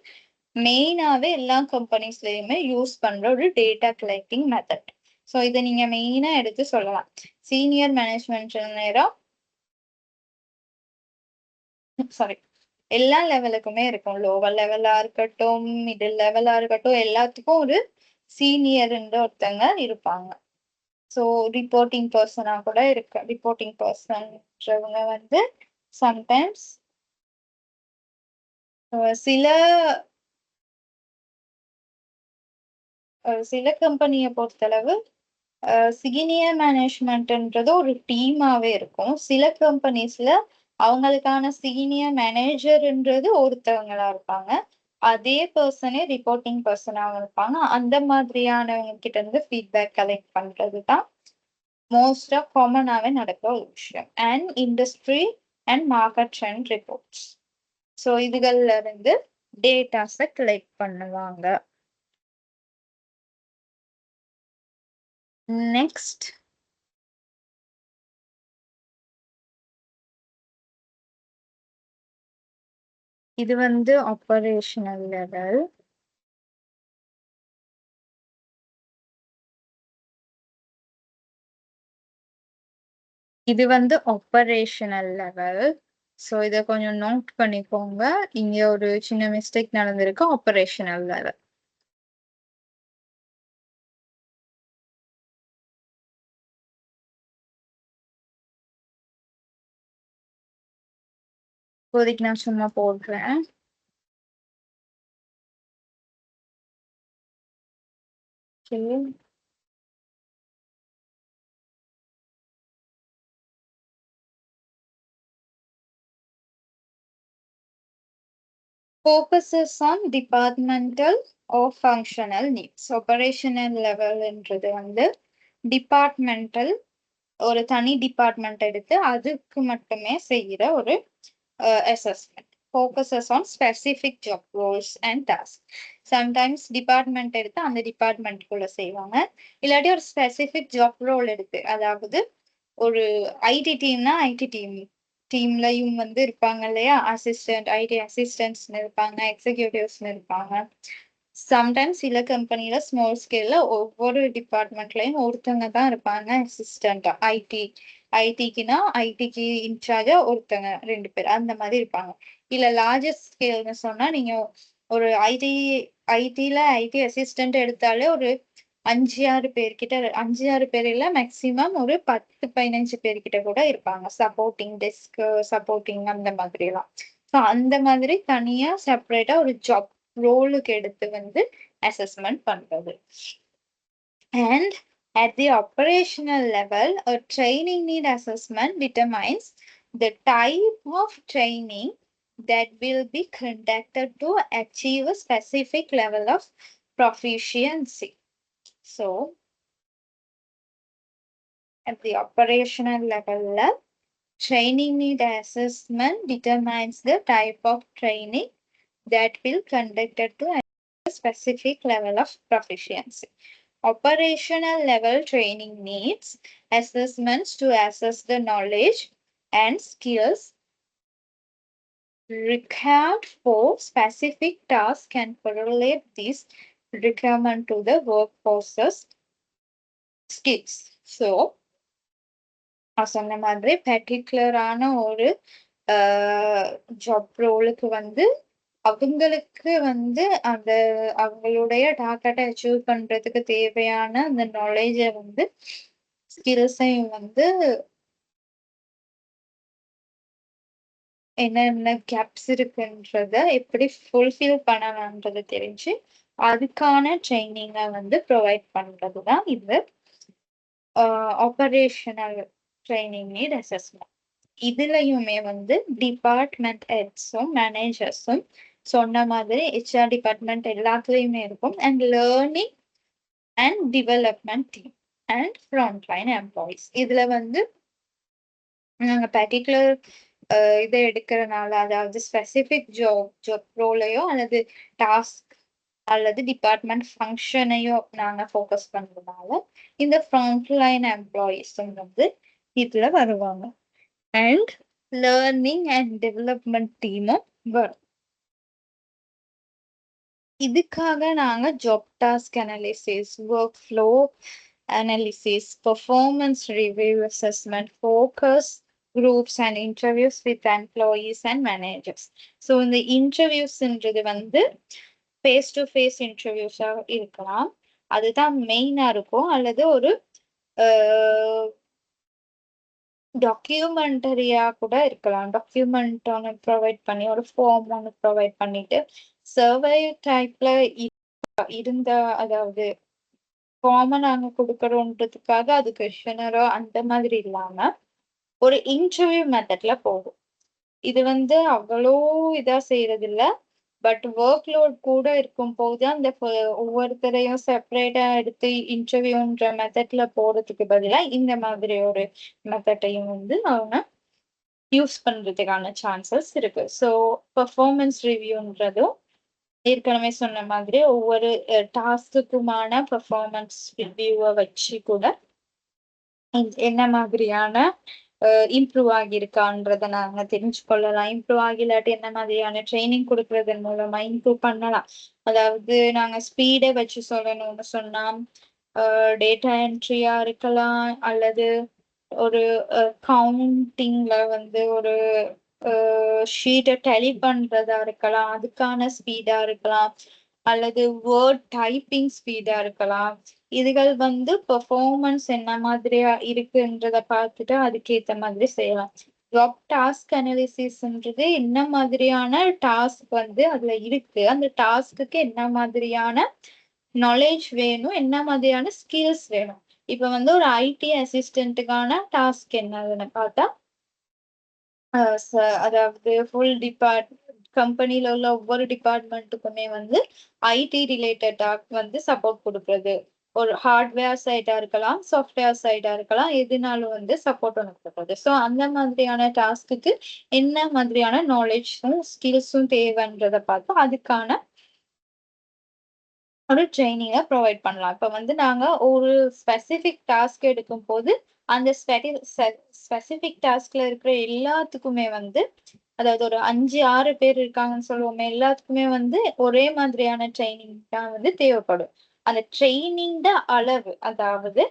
மெயினாவே எல்லா கம்பெனிஸ்லயுமே யூஸ் பண்ற ஒரு டேட்டா கலெக்டிங் மெத்தட். ஸோ இதை நீங்க மெயினா எடுத்து சொல்லலாம். சீனியர் மேனேஜ்மெண்ட் நேரம் சாரி எல்லா லெவலுக்குமே இருக்கும். லோவர் லெவலா இருக்கட்டும், மிடில் லெவலா இருக்கட்டும், எல்லாத்துக்கும் ஒரு சீனியர்ன்ற ஒருத்தங்க இருப்பாங்க. ஸோ ரிப்போர்ட்டிங் பர்சனா கூட இருக்கு. ரிப்போர்ட்டிங் பர்சன்றவங்க வந்து சம்டைம்ஸ் சில சில கம்பெனியை பொறுத்தளவு சீனியர் மேனேஜ்மெண்ட்ன்றது ஒரு டீமாவே இருக்கும். சில கம்பெனிஸ்ல அவங்களுக்கான சீனியர் மேனேஜர்ன்றது ஒருத்தவங்களா இருப்பாங்க. அதே பர்சனே ரிப்போர்ட்டிங் பர்சனாவும் இருப்பாங்க. அந்த மாதிரியானவங்க கிட்ட இருந்து ஃபீட்பேக் கலெக்ட் பண்றது தான் மோஸ்டா காமனாவே நடக்கிற ஒரு விஷயம். And industry and market trend reports. So இதுகள்ல இருந்து டேட்டாஸை கலெக்ட் பண்ணுவாங்க. நெக்ஸ்ட் இது வந்து ஆப்பரேஷனல் லெவல். இது வந்து ஆப்பரேஷனல் லெவல். ஸோ இதை கொஞ்சம் நோட் பண்ணிக்கோங்க. இங்க ஒரு சின்ன மிஸ்டேக் நடந்திருக்கு. Operational level. இப்போதைக்கு நான் சும்மா போடுறேன். Okay. Focuses on departmental or functional needs. Operational levelன்றது வந்து டிபார்ட்மெண்டல் ஒரு தனி டிபார்ட்மெண்ட் எடுத்து அதுக்கு மட்டுமே செய்யற ஒரு assessment. Focuses on specific job roles and tasks. Sometimes department எடுத்து அந்த டிபார்ட்மெண்ட்குள்ள செய்வாங்க. இல்லாட்டி ஒரு ஸ்பெசிபிக் ஜாப் ரோல் எடுத்து, அதாவது ஒரு ஐடி டீம்னா ஐடி டீம்லயும் வந்து இருப்பாங்க இல்லையா, அசிஸ்டன்ட் ஐடி அசிஸ்டன்ட்ஸ்னு இருப்பாங்க, எக்ஸிக்யூட்டிவ்ஸ்னு இருப்பாங்க. சம்டைம்ஸ் சில கம்பெனில ஸ்மால் ஸ்கேல்ல ஒவ்வொரு டிபார்ட்மெண்ட்லயும் ஒருத்தவங்க தான் இருப்பாங்க அசிஸ்டண்டா. ஐடிக்குன்னா ஐடிக்கு இன்சார்ஜா ஒருத்தங்க 2 பேர் அந்த மாதிரி இருப்பாங்க. இல்ல லார்ஜஸ்ட் ஸ்கேல்னு சொன்னா நீங்க ஒரு ஐடில ஐடி அசிஸ்டன்ட் எடுத்தாலே ஒரு 5, 6 பேர்கிட்ட 5, 6 பேர் இல்ல மேக்ஸிமம் ஒரு 10, 15 பேர்கிட்ட கூட இருப்பாங்க. சப்போர்ட்டிங் டெஸ்க், சப்போர்ட்டிங் அந்த மாதிரிலாம். ஸோ அந்த மாதிரி தனியா செப்பரேட்டா ஒரு ஜாப் ரோலுக்கு எடுத்து வந்து அசஸ்மெண்ட் பண்றது. And at the operational level, a training need assessment determines the type of training that will be conducted to achieve a specific level of proficiency. So, at the operational level, training need assessment determines the type of training that will conducted to a specific level of proficiency. Operational level training needs assessments to assess the knowledge and skills required for specific tasks and correlate this requirement to the workforce's skills. So, சொன்ன மாதிரி பர்டிகுலரான ஒரு job ரோலுக்கு வந்து அவங்களுக்கு வந்து அந்த அவங்களுடைய டார்கெட்டை அச்சீவ் பண்றதுக்கு தேவையான அந்த நாலேஜ வந்து ஸ்கில்ஸையும் வந்து என்னென்ன கேப்ஸ் இருக்குன்றத எப்படி ஃபுல்ஃபில் பண்ணலான்றது தெரிஞ்சு அதுக்கான ட்ரைனிங்கை வந்து ப்ரொவைட் பண்றதுதான் இது ஆபரேஷனல் ட்ரைனிங் நீட் அசஸ்மெண்ட். இதுலயுமே வந்து டிபார்ட்மெண்ட் ஹெட்ஸும் மேனேஜர்ஸும் சொன்ன மாதிரி ஹெச்ஆர் டிபார்ட்மெண்ட் எல்லாத்துலயுமே இருக்கும். And learning and development team and Frontline employees. இதுல வந்து நாங்க பர்டிகுலர் இதை எடுக்கிறனால அதாவது ஸ்பெசிபிக் ஜாப் ரோலையோ அல்லது டாஸ்க் அல்லது டிபார்ட்மெண்ட் ஃபங்க்ஷனையோ நாங்க ஃபோக்கஸ் பண்றதுனால இந்த ஃப்ரண்ட்லைன் எம்ப்ளாயிஸும் வந்து இதுல வருவாங்க. அண்ட் லேர்னிங் அண்ட் டெவலப்மெண்ட் டீமும் வரும். இதுக்காக நாங்க job task analysis, work flow analysis, performance review assessment, focus groups and interviews with employees and managers. So இந்த இன்டர்வியூஸ்ன்றது வந்து ஃபேஸ் டு ஃபேஸ் இன்டர்வியூஸா இருக்கலாம், அதுதான் மெயினா இருக்கும். அல்லது ஒரு டாக்குமெண்டரியா கூட இருக்கலாம். டாக்குமெண்ட் ஒன்று ப்ரொவைட் பண்ணி ஒரு ஃபார்ம் ஒன்று ப்ரொவைட் பண்ணிட்டு சர்வே டைப்ல இருந்த அதாவது ஃபார்மை நாங்க கொடுக்கறோன்றதுக்காக அது கொஸ்டினரோ அந்த மாதிரி இல்லாம ஒரு இன்டர்வியூ மெத்தட்ல போகும். இது வந்து அவ்வளோ இதா செய்யறது இல்ல. பட் ஒர்க் லோட் கூட இருக்கும் போது அந்த ஒவ்வொருத்தரையும் செப்பரேட்டா எடுத்து இன்டர்வியூன்ற மெத்தட்ல போறதுக்கு பதிலா இந்த மாதிரி ஒரு மெத்தட்டையும் வந்து அவங்க யூஸ் பண்றதுக்கான சான்சஸ் இருக்கு. ஸோ பெர்ஃபார்மன்ஸ் ரிவ்யூன்றதும் ஏற்கனவே சொன்ன மாதிரி ஒவ்வொரு டாஸ்க்குமான பெர்ஃபார்மன்ஸ் ரிவ்யூவை வச்சு கூட என்ன மாதிரியான இம்ப்ரூவ் ஆகியிருக்கான்றத நாங்க தெரிஞ்சு கொள்ளலாம். இம்ப்ரூவ் ஆகிலாட்டி என்ன மாதிரியான ட்ரைனிங் கொடுக்கறதன் மூலமா இம்ப்ரூவ் பண்ணலாம். அதாவது நாங்க ஸ்பீடை வச்சு சொல்லணும்னு சொன்னா டேட்டா என்ட்ரியா இருக்கலாம், அல்லது ஒரு கவுண்டிங்ல வந்து ஒரு ஷீட்டை டெலி பண்றதா இருக்கலாம், அதுக்கான ஸ்பீடா இருக்கலாம், அல்லது வேர்ட் டைப்பிங் ஸ்பீடா இருக்கலாம். இதுகள் வந்து பெர்ஃபார்மன்ஸ் என்ன மாதிரியா இருக்குன்றத பார்த்துட்டு அதுக்கேத்த மாதிரி செய்யலாம். ஜாப் டாஸ்க் அனாலிசிஸ்ன்றது என்ன மாதிரியான டாஸ்க் வந்து அதுல இருக்கு, அந்த டாஸ்க்கு என்ன மாதிரியான நாலேஜ் வேணும், என்ன மாதிரியான ஸ்கில்ஸ் வேணும். இப்ப வந்து ஒரு ஐடி அசிஸ்டன்ட்டுக்கான டாஸ்க் என்னதுன்னு பார்த்தா அதாவது ஃபுல் கம்பெனில உள்ள ஒவ்வொரு டிபார்ட்மெண்ட்டுக்குமே வந்து ஐடி ரிலேட்டட் வந்து சப்போர்ட் கொடுக்கறது. ஒரு ஹார்ட்வேர் சைடா இருக்கலாம், சாஃப்ட்வேர் சைடா இருக்கலாம், எதுனாலும் வந்து சப்போர்ட் ஒன்று கொடுக்குறது. ஸோ அந்த மாதிரியான டாஸ்க்கு என்ன மாதிரியான நாலேஜும் ஸ்கில்ஸும் தேவைன்றதை பார்த்து அதுக்கான ஒரு ட்ரைனிங்கை ப்ரொவைட் பண்ணலாம். இப்போ வந்து நாங்க ஒரு ஸ்பெசிஃபிக் டாஸ்க் எடுக்கும் போது அந்த ஸ்பெசிஃபிக் டாஸ்க்ல இருக்கிற எல்லாத்துக்குமே வந்து அதாவது ஒரு 5-6 பேர் இருக்காங்கன்னு சொல்லுவோமே, எல்லாத்துக்குமே வந்து ஒரே மாதிரியான ட்ரைனிங் தான் வந்து தேவைப்படும். அந்த ட்ரெய்னிங்ட அளவு, அதாவது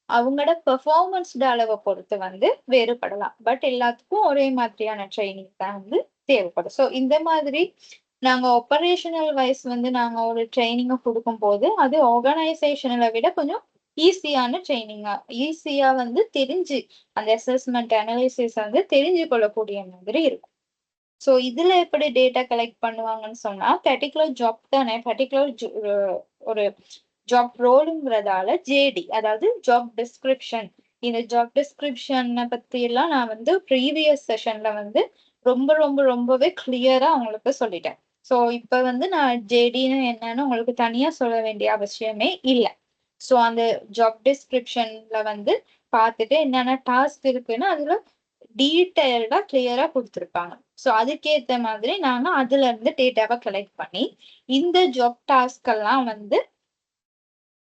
அவங்களோட பெர்ஃபார்மன்ஸ்ட அளவ பொறுத்து வந்து வேறுபடலாம். பட் எல்லாத்துக்கும் ஒரே மாதிரியான ட்ரெய்னிங் தான் வந்து தேவைப்படும். ஸோ இந்த மாதிரி நாங்க ஆப்பரேஷனல் வைஸ் வந்து நாங்க ஒரு ட்ரெய்னிங்க குடுக்கும்போது, அது ஆர்கனைசேஷனல விட கொஞ்சம் ஈஸியான ட்ரெய்னிங்கா ஈஸியா வந்து தெரிஞ்சு அந்த அசஸ்மென்ட் அனாலிசிஸ் வந்து தெரிஞ்சு கொள்ளக்கூடிய மாதிரி இருக்கும். ஸோ இதுல எப்படி டேட்டா கலெக்ட் பண்ணுவாங்கன்னு சொன்னா, பர்ட்டிகுலர் ஜாப் தானே பர்ட்டிகுலர் ஒரு ஜாப் ரோலுங்கிறதால ஜேடி அதாவது ஜாப் டிஸ்கிரிப்ஷன். இந்த ஜாப் டிஸ்கிரிப்ஷன பத்தி எல்லாம் நான் வந்து ப்ரீவியஸ் செஷன்ல வந்து ரொம்பவே கிளியரா உங்களுக்கு சொல்லிட்டேன். ஸோ இப்ப வந்து நான் ஜேடின்னு என்னன்னு உங்களுக்கு தனியா சொல்ல வேண்டிய அவசியமே இல்ல. ஸோ அந்த ஜாப் டிஸ்கிரிப்ஷன்ல வந்து பார்த்துட்டு என்னென்ன டாஸ்க் இருக்குன்னு அதுல டீட்டெயில்டா கிளியரா குடுத்துருப்பாங்க. ஸோ அதுக்கேத்த மாதிரி நாங்க அதுல இருந்து டேட்டாவ கலெக்ட் பண்ணி, இந்த ஜாப் டாஸ்க் எல்லாம் வந்து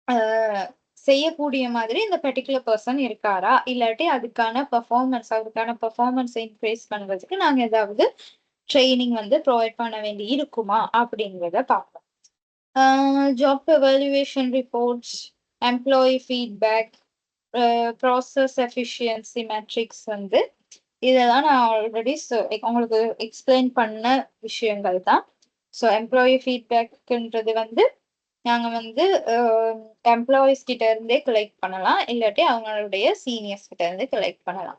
அ செய்யக்கூடிய மாதிரி இந்த பர்ட்டிகுலர் பெர்சன் இருக்காரா? இல்லாட்டி அதுக்கான பெர்ஃபார்மன்ஸ இன்கிரீஸ் பண்றதுக்கு நாங்க ஏதாவது ட்ரெய்னிங் வந்து ப்ரொவைட் பண்ண வேண்டி இருக்குமா? அப்படிங்கிறத பார்ப்போம். Job evaluation reports, employee feedback, process efficiency matrix வந்து இதெல்லாம் நான் ஆல்ரெடி உங்களுக்கு எக்ஸ்பிளைன் பண்ண விஷயங்கள் தான். ஸோ எம்ப்ளாயி ஃபீட்பேக்ன்றது வந்து நாங்க வந்து எம்ப்ளாயீஸ் கிட்ட இருந்தே கலெக்ட் பண்ணலாம். இல்லாட்டி அவங்களுடைய சீனியர்ஸ் கிட்ட இருந்து கலெக்ட் பண்ணலாம்.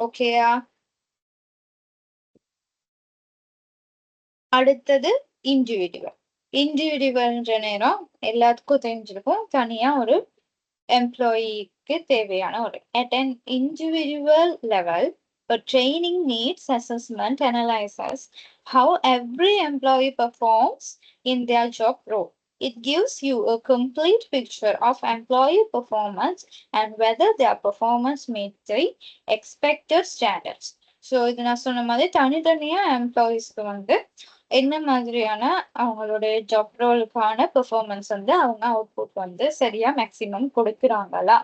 ஓகேயா? அடுத்தது இண்டிவிஜுவல். இண்டிவிஜுவல்ன்ற நேரம் எல்லாத்துக்கும் தெரிஞ்சிருக்கும். தனியா ஒரு எம்ப்ளாயிக்கு தேவையான ஒரு at an individual level, a training needs assessment analyzes how every employee performs in their job role. It gives you a complete picture of employee performance and whether their performance meets the expected standards. So இது நான் சொன்ன மாதிரி தனித்தனியா எம்ப்ளாயீஸ்க்கு வந்து என்ன மாதிரியான அவங்களுடைய job ரோலுக்கான performance வந்து அவங்க அவுட்புட் வந்து சரியா மேக்ஸிமம் கொடுக்குறாங்களா?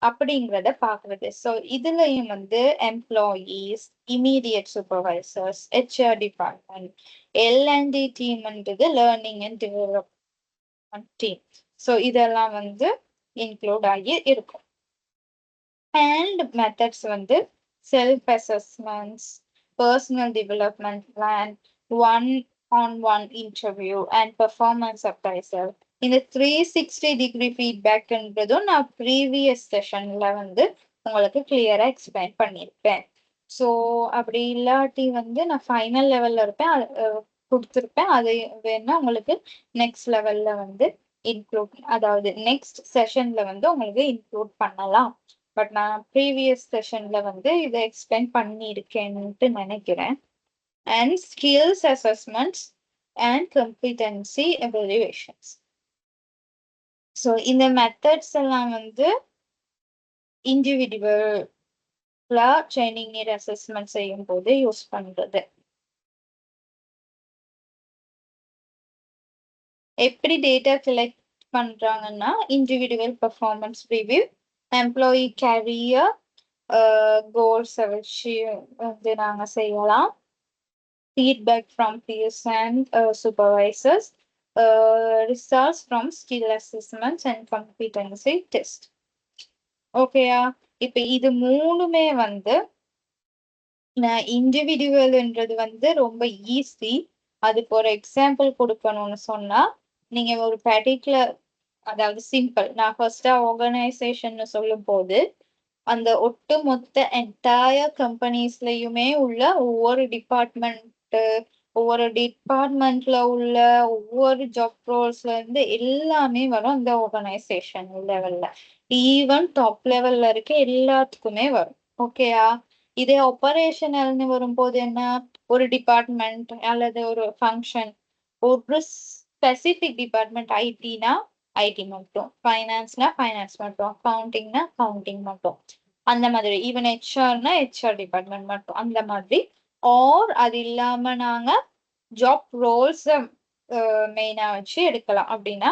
அப்படிங்கிறத பார்க்குறது. ஸோ இதுலயும் வந்து employees, immediate supervisors, HR department, L and D டீம்ன்றது learning and development team. So இதெல்லாம் வந்து இன்க்ளூட் ஆகி இருக்கும். அண்ட் மெத்தட்ஸ் வந்து self assessments, personal development plan, one on one interview and performance appraisal. இந்த 360 டிகிரி ஃபீட்பேக்ன்றதும் நான் ப்ரீவியஸ் செஷன்ல வந்து உங்களுக்கு கிளியரா எக்ஸ்பிளைன் பண்ணியிருப்பேன். ஸோ அப்படி இல்லாட்டி வந்து நான் ஃபைனல் லெவல்ல இருப்பேன் கொடுத்துருப்பேன். அது வேணா உங்களுக்கு நெக்ஸ்ட் லெவல்ல வந்து அதாவது நெக்ஸ்ட் செஷன்ல வந்து உங்களுக்கு இன்க்ளூட் பண்ணலாம். பட் நான் ப்ரீவியஸ் செஷன்ல வந்து இதை எக்ஸ்பிளைன் பண்ணியிருக்கேன்ட்டு நினைக்கிறேன். And skills assessments and competency evaluations. So இந்த மெத்தட்ஸ் எல்லாம் வந்து இண்டிவிஜுவலா ட்ரைனிங் நீட் அசஸ்மெண்ட் செய்யும் போது யூஸ் பண்றது. எப்படி டேட்டா கலெக்ட் பண்றாங்கன்னா, individual performance review, employee career கோல்ஸை வச்சு வந்து நாங்க செய்யலாம். Feedback from peers and supervisors, results from skill assessments and competency test. ஓகேயா? இப்ப இது மூணுமே வந்து இண்டிவிஜுவல்ன்றது வந்து ரொம்ப ஈஸி. அதுக்கு ஒரு எக்ஸாம்பிள் கொடுக்கணும்னு சொன்னா, நீங்க ஒரு பர்ட்டிகுலர் அதாவது சிம்பிள். நான் ஃபர்ஸ்டா ஆர்கனைசேஷன் சொல்லும் போது அந்த ஒட்டுமொத்த என்டையர் கம்பெனிஸ்லயுமே உள்ள ஒவ்வொரு டிபார்ட்மெண்ட்ல உள்ள ஒவ்வொரு ஜாப் ரோல்ஸ்ல இருந்து எல்லாமே வரும் அந்த ஆர்கனைசேஷன் லெவல்ல. ஈவன் டாப் லெவல்ல இருக்க எல்லாத்துக்குமே வரும். ஓகேயா? இதே ஆபரேஷனல்னு வரும்போது என்ன, ஒரு டிபார்ட்மெண்ட் அல்லது ஒரு ஃபங்க்ஷன், ஒரு ஸ்பெசிபிக் டிபார்ட்மெண்ட். ஐடினா ஐடி மட்டும், ஃபைனான்ஸ்னா ஃபைனான்ஸ் மட்டும், அக்கவுண்டிங்னா அக்கவுண்டிங் மட்டும், அந்த மாதிரி. ஈவன் ஹெச்ஆர்னா ஹெச்ஆர் டிபார்ட்மெண்ட் மட்டும், அந்த மாதிரி. ஆர் அது இல்லாம நாங்க ஜாப் ரோல்ஸ் மெயினா வச்சு எடுக்கலாம். அப்படின்னா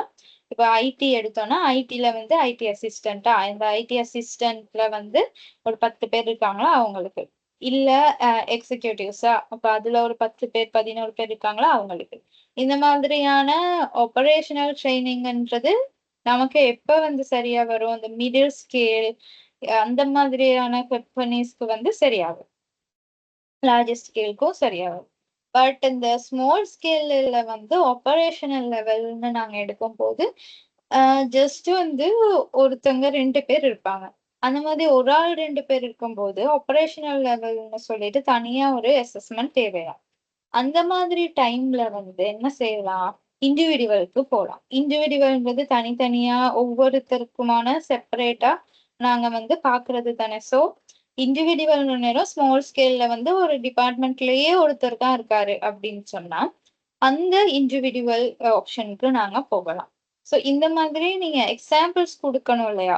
இப்ப ஐடி எடுத்தோம்னா ஐடில வந்து ஐடி அசிஸ்டண்டா, இந்த ஐடி அசிஸ்டன்ட்ல வந்து ஒரு 10 பேர் இருக்காங்களா அவங்களுக்கு. இல்ல எக்ஸிக்யூட்டிவ்ஸா, அப்ப அதுல ஒரு 10 பேர் 11 பேர் இருக்காங்களா அவங்களுக்கு. இந்த மாதிரியான ஆப்பரேஷனல் ட்ரெய்னிங்ன்றது நமக்கு எப்ப வந்து சரியா வரும்? அந்த மிடில் ஸ்கேல் அந்த மாதிரியான கம்பெனிஸ்க்கு வந்து சரியாகும். லார்ஜ் ஸ்கேலுக்கும் சரியாகும். பட் இந்த ஸ்மால் ஸ்கேல்ல வந்து ஆப்பரேஷனல் லெவல்ன்னு நாங்க எடுக்கும்போது, ஜஸ்ட் வந்து ஒருத்தங்க 2 பேர் இருப்பாங்க. அந்த மாதிரி ஒரு ஆள் 2 பேர் இருக்கும்போது, ஆப்பரேஷனல் லெவல்ன்னு சொல்லிட்டு தனியா ஒரு அசஸ்மென்ட் தேவையா. அந்த மாதிரி டைம்ல வந்து என்ன செய்யலாம்? இண்டிவிடுவல்க்கு போலாம். இண்டிவிடுவல்ன்றது தனித்தனியா ஒவ்வொருத்தருக்குமான செப்பரேட்டா நாங்க வந்து பார்க்குறது தானே. ஸோ, இண்டிவிடுவல்ன்ற நேரம் ஸ்மால் ஸ்கேல்ல வந்து ஒரு டிபார்ட்மெண்ட்லயே ஒருத்தர் தான் இருக்காரு அப்படின்னு சொன்னா, அந்த இண்டிவிடுவல் ஆப்ஷனுக்கு நாங்க போகலாம். ஸோ, இந்த மாதிரி நீங்க எக்ஸாம்பிள்ஸ் குடுக்கணும் இல்லையா?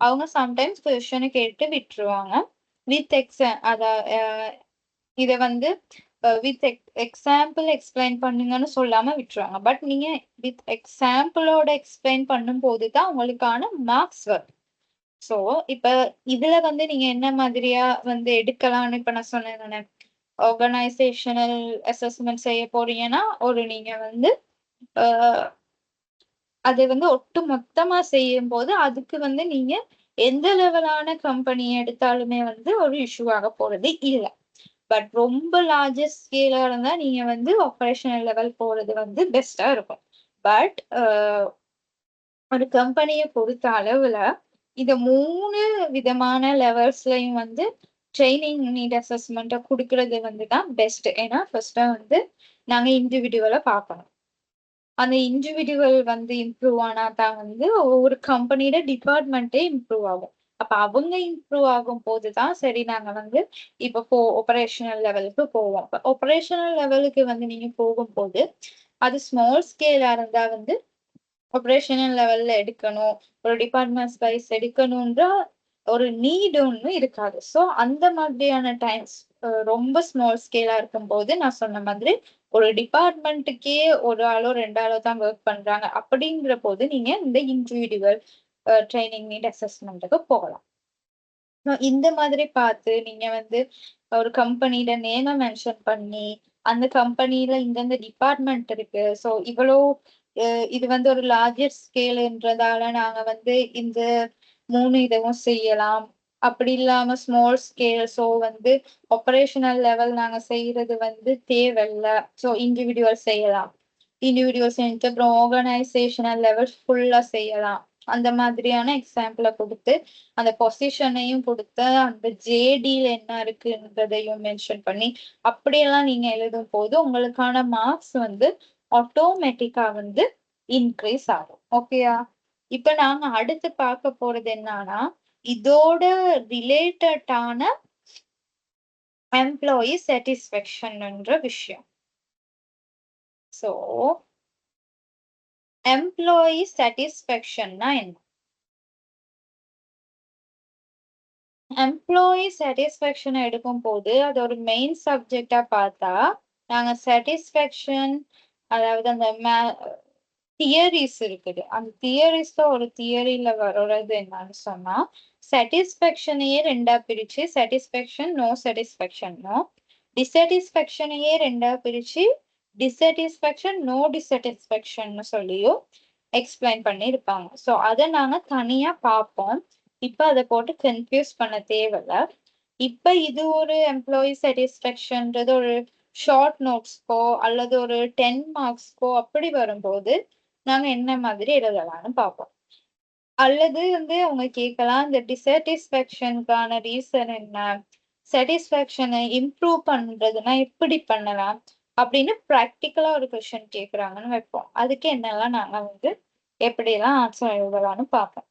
அவங்க சம்டைம்ஸ் கொஸ்டின கேட்டு விட்டுருவாங்க. வித் அதா அ இத வந்து வித் எக்ஸாம்பிள் எக்ஸ்பிளைன் பண்ணுங்கன்னு சொல்லாம விட்டுருவாங்க. பட் நீங்க வித் எக்ஸாம்பிளோட எக்ஸ்பிளைன் பண்ணும்போது தான் உங்களுக்கான மார்க்ஸ் வரும். ஸோ, இப்ப இதுல வந்து நீங்க என்ன மாதிரியா வந்து எடுக்கலாம்னு இப்ப நான் சொன்னேன் தானே. ஆர்கனைசேஷனல் அசஸ்மென்ட் செய்ய போறீங்கன்னா, நீங்க வந்து அ அது வந்து ஒட்டு மொத்தமா செய்யும்போது, அதுக்கு வந்து நீங்க எந்த லெவலான கம்பெனி எடுத்தாலுமே வந்து ஒரு இஷ்யூ ஆக போறது இல்ல. பட் ரொம்ப லார்ஜஸ்ட் ஸ்கேலா இருந்தா நீங்க வந்து ஆப்பரேஷனல் லெவல் போறது வந்து பெஸ்ட்டா இருக்கும். பட் ஒரு கம்பெனிய பொறுத்த அளவுல, இந்த 3 விதமான லெவல்ஸ்லயும் வந்து ட்ரெய்னிங் நீட் அசஸ்மென்ட்ட குடுக்குறது வந்து தான் பெஸ்ட். ஏன்னா, ஃபர்ஸ்ட்டா வந்து நாங்க இண்டிவிடுவல பார்க்கணும். அந்த இண்டிவிடுவல் வந்து இம்ப்ரூவ் ஆனா தான் வந்து ஒரு கம்பெனியோட டிபார்ட்மெண்ட்டே இம்ப்ரூவ் ஆகும். அப்ப அவங்க இம்ப்ரூவ் ஆகும்போது தான் சரி நாங்க வந்து இப்ப ஆப்பரேஷனல் லெவலுக்கு போவோம். ஆப்பரேஷனல் லெவலுக்கு வந்து நீங்க போகும்போது, அது ஸ்மால் ஸ்கேலா இருந்தா வந்து ஆப்பரேஷனல் லெவல்ல எடுக்கணும். ஒரு டிபார்ட்மெண்ட்ஸ் வைஸ் எடுக்கணுன்ற ஒரு நீட் ஒண்ணு இருக்காது. ஸோ அந்த மாதிரியான டைம்ஸ் ரொம்ப ஸ்மால் ஸ்கேலா இருக்கும்போது, நான் சொன்ன மாதிரி ஒரு டிபார்ட்மெண்ட்டுக்கே 1 ஆளோ, 2 ஆளோ தான் வொர்க் பண்றாங்க. அப்படிங்கிற போது நீங்க இந்த இண்டிவிடுவல் ட்ரெய்னிங் நீட் அசஸ்மென்ட்க்கு போகலாம். இந்த மாதிரி பார்த்து நீங்க வந்து ஒரு கம்பெனில நேம மென்ஷன் பண்ணி, அந்த கம்பெனில இந்தந்த டிபார்ட்மெண்ட் இருக்கு. ஸோ இவ்வளோ அ இது வந்து ஒரு லார்ஜர் ஸ்கேல்ன்றதால நாங்க வந்து இந்த 3 இதுவும் செய்யலாம். அப்படி இல்லாம ஸ்மால் ஸ்கேல் ஸோ வந்து ஆப்பரேஷனல் லெவல் நாங்க செய்றது வந்து தேவையில்ல. ஸோ இண்டிவிடுவல் செய்யலாம். இண்டிவிடுவல் செஞ்சுட்டு அப்புறம் ஆர்கனைசேஷனல் லெவல் ஃபுல்லா செய்யலாம். அந்த மாதிரியான எக்ஸாம்பிள குடுத்து, அந்த பொசிஷனையும் குடுத்து, அந்த ஜேடில என்ன இருக்குன்றதையும் மென்ஷன் பண்ணி, அப்படியெல்லாம் நீங்க எழுதும்போது, உங்களுக்கான மார்க்ஸ் வந்து ஆட்டோமேட்டிக்கா வந்து இன்கிரீஸ் ஆகும். ஓகேயா? இப்ப நாங்க அடுத்து பார்க்க போறது என்னன்னா, இதோட ரிலேட்டடான எம்ப்ளாயி சாட்டிஸ்ஃபேக்ஷன்ன்ற விஷயம். சோ, எம்ப்ளாயி சாட்டிஸ்ஃபேக்ஷன்னா என்ன? எம்ப்ளாயி சாட்டிஸ்ஃபேக்ஷன் எடுக்கும்போது, அது ஒரு மெயின் சப்ஜெக்ட்டா பார்த்தா, நாங்க சாட்டிஸ்ஃபேக்ஷன் அதாவது அந்த தியரீஸ் இருக்குது. அந்த தியரீஸ்ல ஒரு தியரில வர்றது என்னன்னு சொன்னா, சாட்டிஸ்ஃபேக்ஷனையே 2ஆ பிரிச்சு, சாட்டிஸ்ஃபேக்ஷன், நோ சாட்டிஸ்ஃபேக்ஷன்னும், டிஸ்சாட்டிஸ்ஃபேக்ஷனையே 2ஆ பிரிச்சு, டிஸ்சாட்டிஸ்ஃபேக்ஷன், நோ டிஸ்சாட்டிஸ்ஃபேக்ஷன்னு சொல்லியும் எக்ஸ்பிளைன் பண்ணியிருப்பாங்க. ஸோ, அத நாங்க தனியா பார்ப்போம். இப்ப அத போட்டு கன்ஃப்யூஸ் பண்ண தேவையில்ல. இப்ப இது ஒரு எம்ப்ளாயி சாட்டிஸ்ஃபேக்ஷன்றது ஒரு ஷார்ட் நோட்ஸ்க்கோ அல்லது ஒரு 10 மார்க்ஸ்க்கோ அப்படி வரும்போது, நாங்க என்ன மாதிரி எழுதலாம்னு பார்ப்போம். அல்லது வந்து அவங்க கேட்கலாம், இந்த டிஸ்சாட்டிஸ்ஃபேக்ஷனுக்கான ரீசன் என்ன? சாட்டிஸ்ஃபேக்ஷன இம்ப்ரூவ் பண்றதுன்னா எப்படி பண்ணலாம்? அப்படின்னு பிராக்டிகலா ஒரு கொஸ்டின் கேட்கறாங்கன்னு வைப்போம். அதுக்கு என்னலாம் நாங்க வந்து எப்படியெல்லாம் ஆன்சர் எழுதலாம்னு பார்ப்போம்.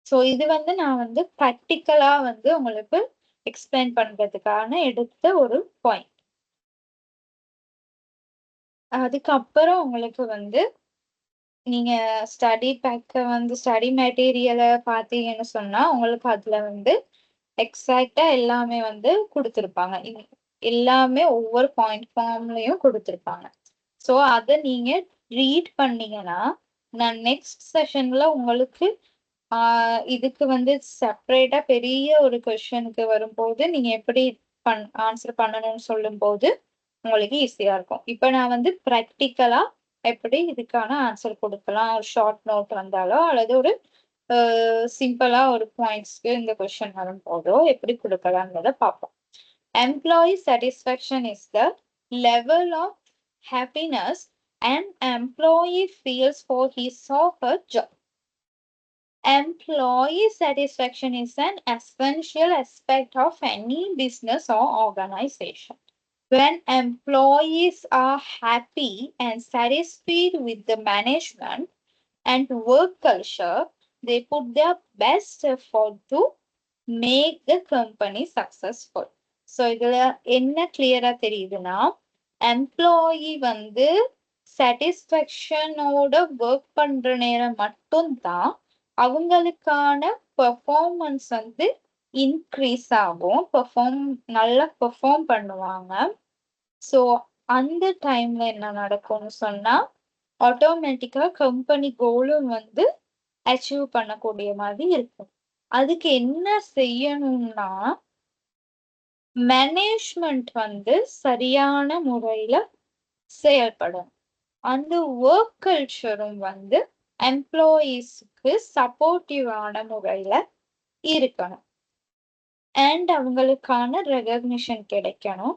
ஸோ இது வந்து நான் வந்து பிராக்டிகலா வந்து உங்களுக்கு எக்ஸ்பிளைன் பண்றதுக்கான எடுத்த ஒரு பாயிண்ட். அதுக்கப்புறம் உங்களுக்கு வந்து நீங்க ஸ்டடி மெட்டீரியல பார்த்தீங்கன்னு சொன்னா, உங்களுக்கு அதுல வந்து எக்ஸாக்ட்டா எல்லாமே வந்து குடுத்திருப்பாங்க. எல்லாமே ஒவ்வொரு பாயிண்ட் ஃபார்ம்லயும் குடுத்திருப்பாங்க. ஸோ அத நீங்க ரீட் பண்ணீங்கன்னா, நான் நெக்ஸ்ட் செஷன்ல உங்களுக்கு இதுக்கு வந்து செப்பரேட்டா பெரிய ஒரு கொஸ்டினுக்கு வரும்போது, நீங்க எப்படி ஆன்சர் பண்ணணும்னு சொல்லும்போது உங்களுக்கு ஈஸியா இருக்கும். இப்ப நான் வந்து பிராக்டிகலா எப்படி இதுக்கான ஆன்சர் கொடுக்கலாம், ஒரு ஷார்ட் நோட் வந்தாலோ அல்லது ஒரு சிம்பிளா ஒரு பாயிண்ட்ஸ்க்கு இந்த கொஸ்டின் வரும்போதோ எப்படி கொடுக்கலாம்ன்றத பார்ப்போம். Employee satisfaction is the level of happiness an employee feels for his or her job. Employee satisfaction is an essential aspect of any business or organization. When employees are happy and satisfied with the management and work culture, they put their best effort to make the company successful. So இதுல என்ன கிளியரா தெரியுதுன்னா, employee வந்து சாட்டிஸ்ஃபேக்ஷனோட work பண்ற நேரம் மட்டும்தான் அவங்களுக்கான performance வந்து இன்க்ரீஸ் ஆகும், நல்லா பெர்ஃபார்ம் பண்ணுவாங்க. ஸோ அந்த டைம்ல என்ன நடக்கும்னு சொன்னா ஆட்டோமேட்டிக்கா கம்பெனி கோலும் வந்து அச்சீவ் பண்ணக்கூடிய மாதிரி இருக்கும். அதுக்கு என்ன செய்யணும்னா மேனேஜ்மெண்ட் வந்து சரியான முறையில செயல்படும். அந்த ஒர்க் கல்ச்சரும் வந்து எம்ப்ளாயீஸ்க்கு சப்போர்ட்டிவான முறையில இருக்கணும். அண்ட் அவங்களுக்கான ரெகக்னிஷன் கிடைக்கணும்.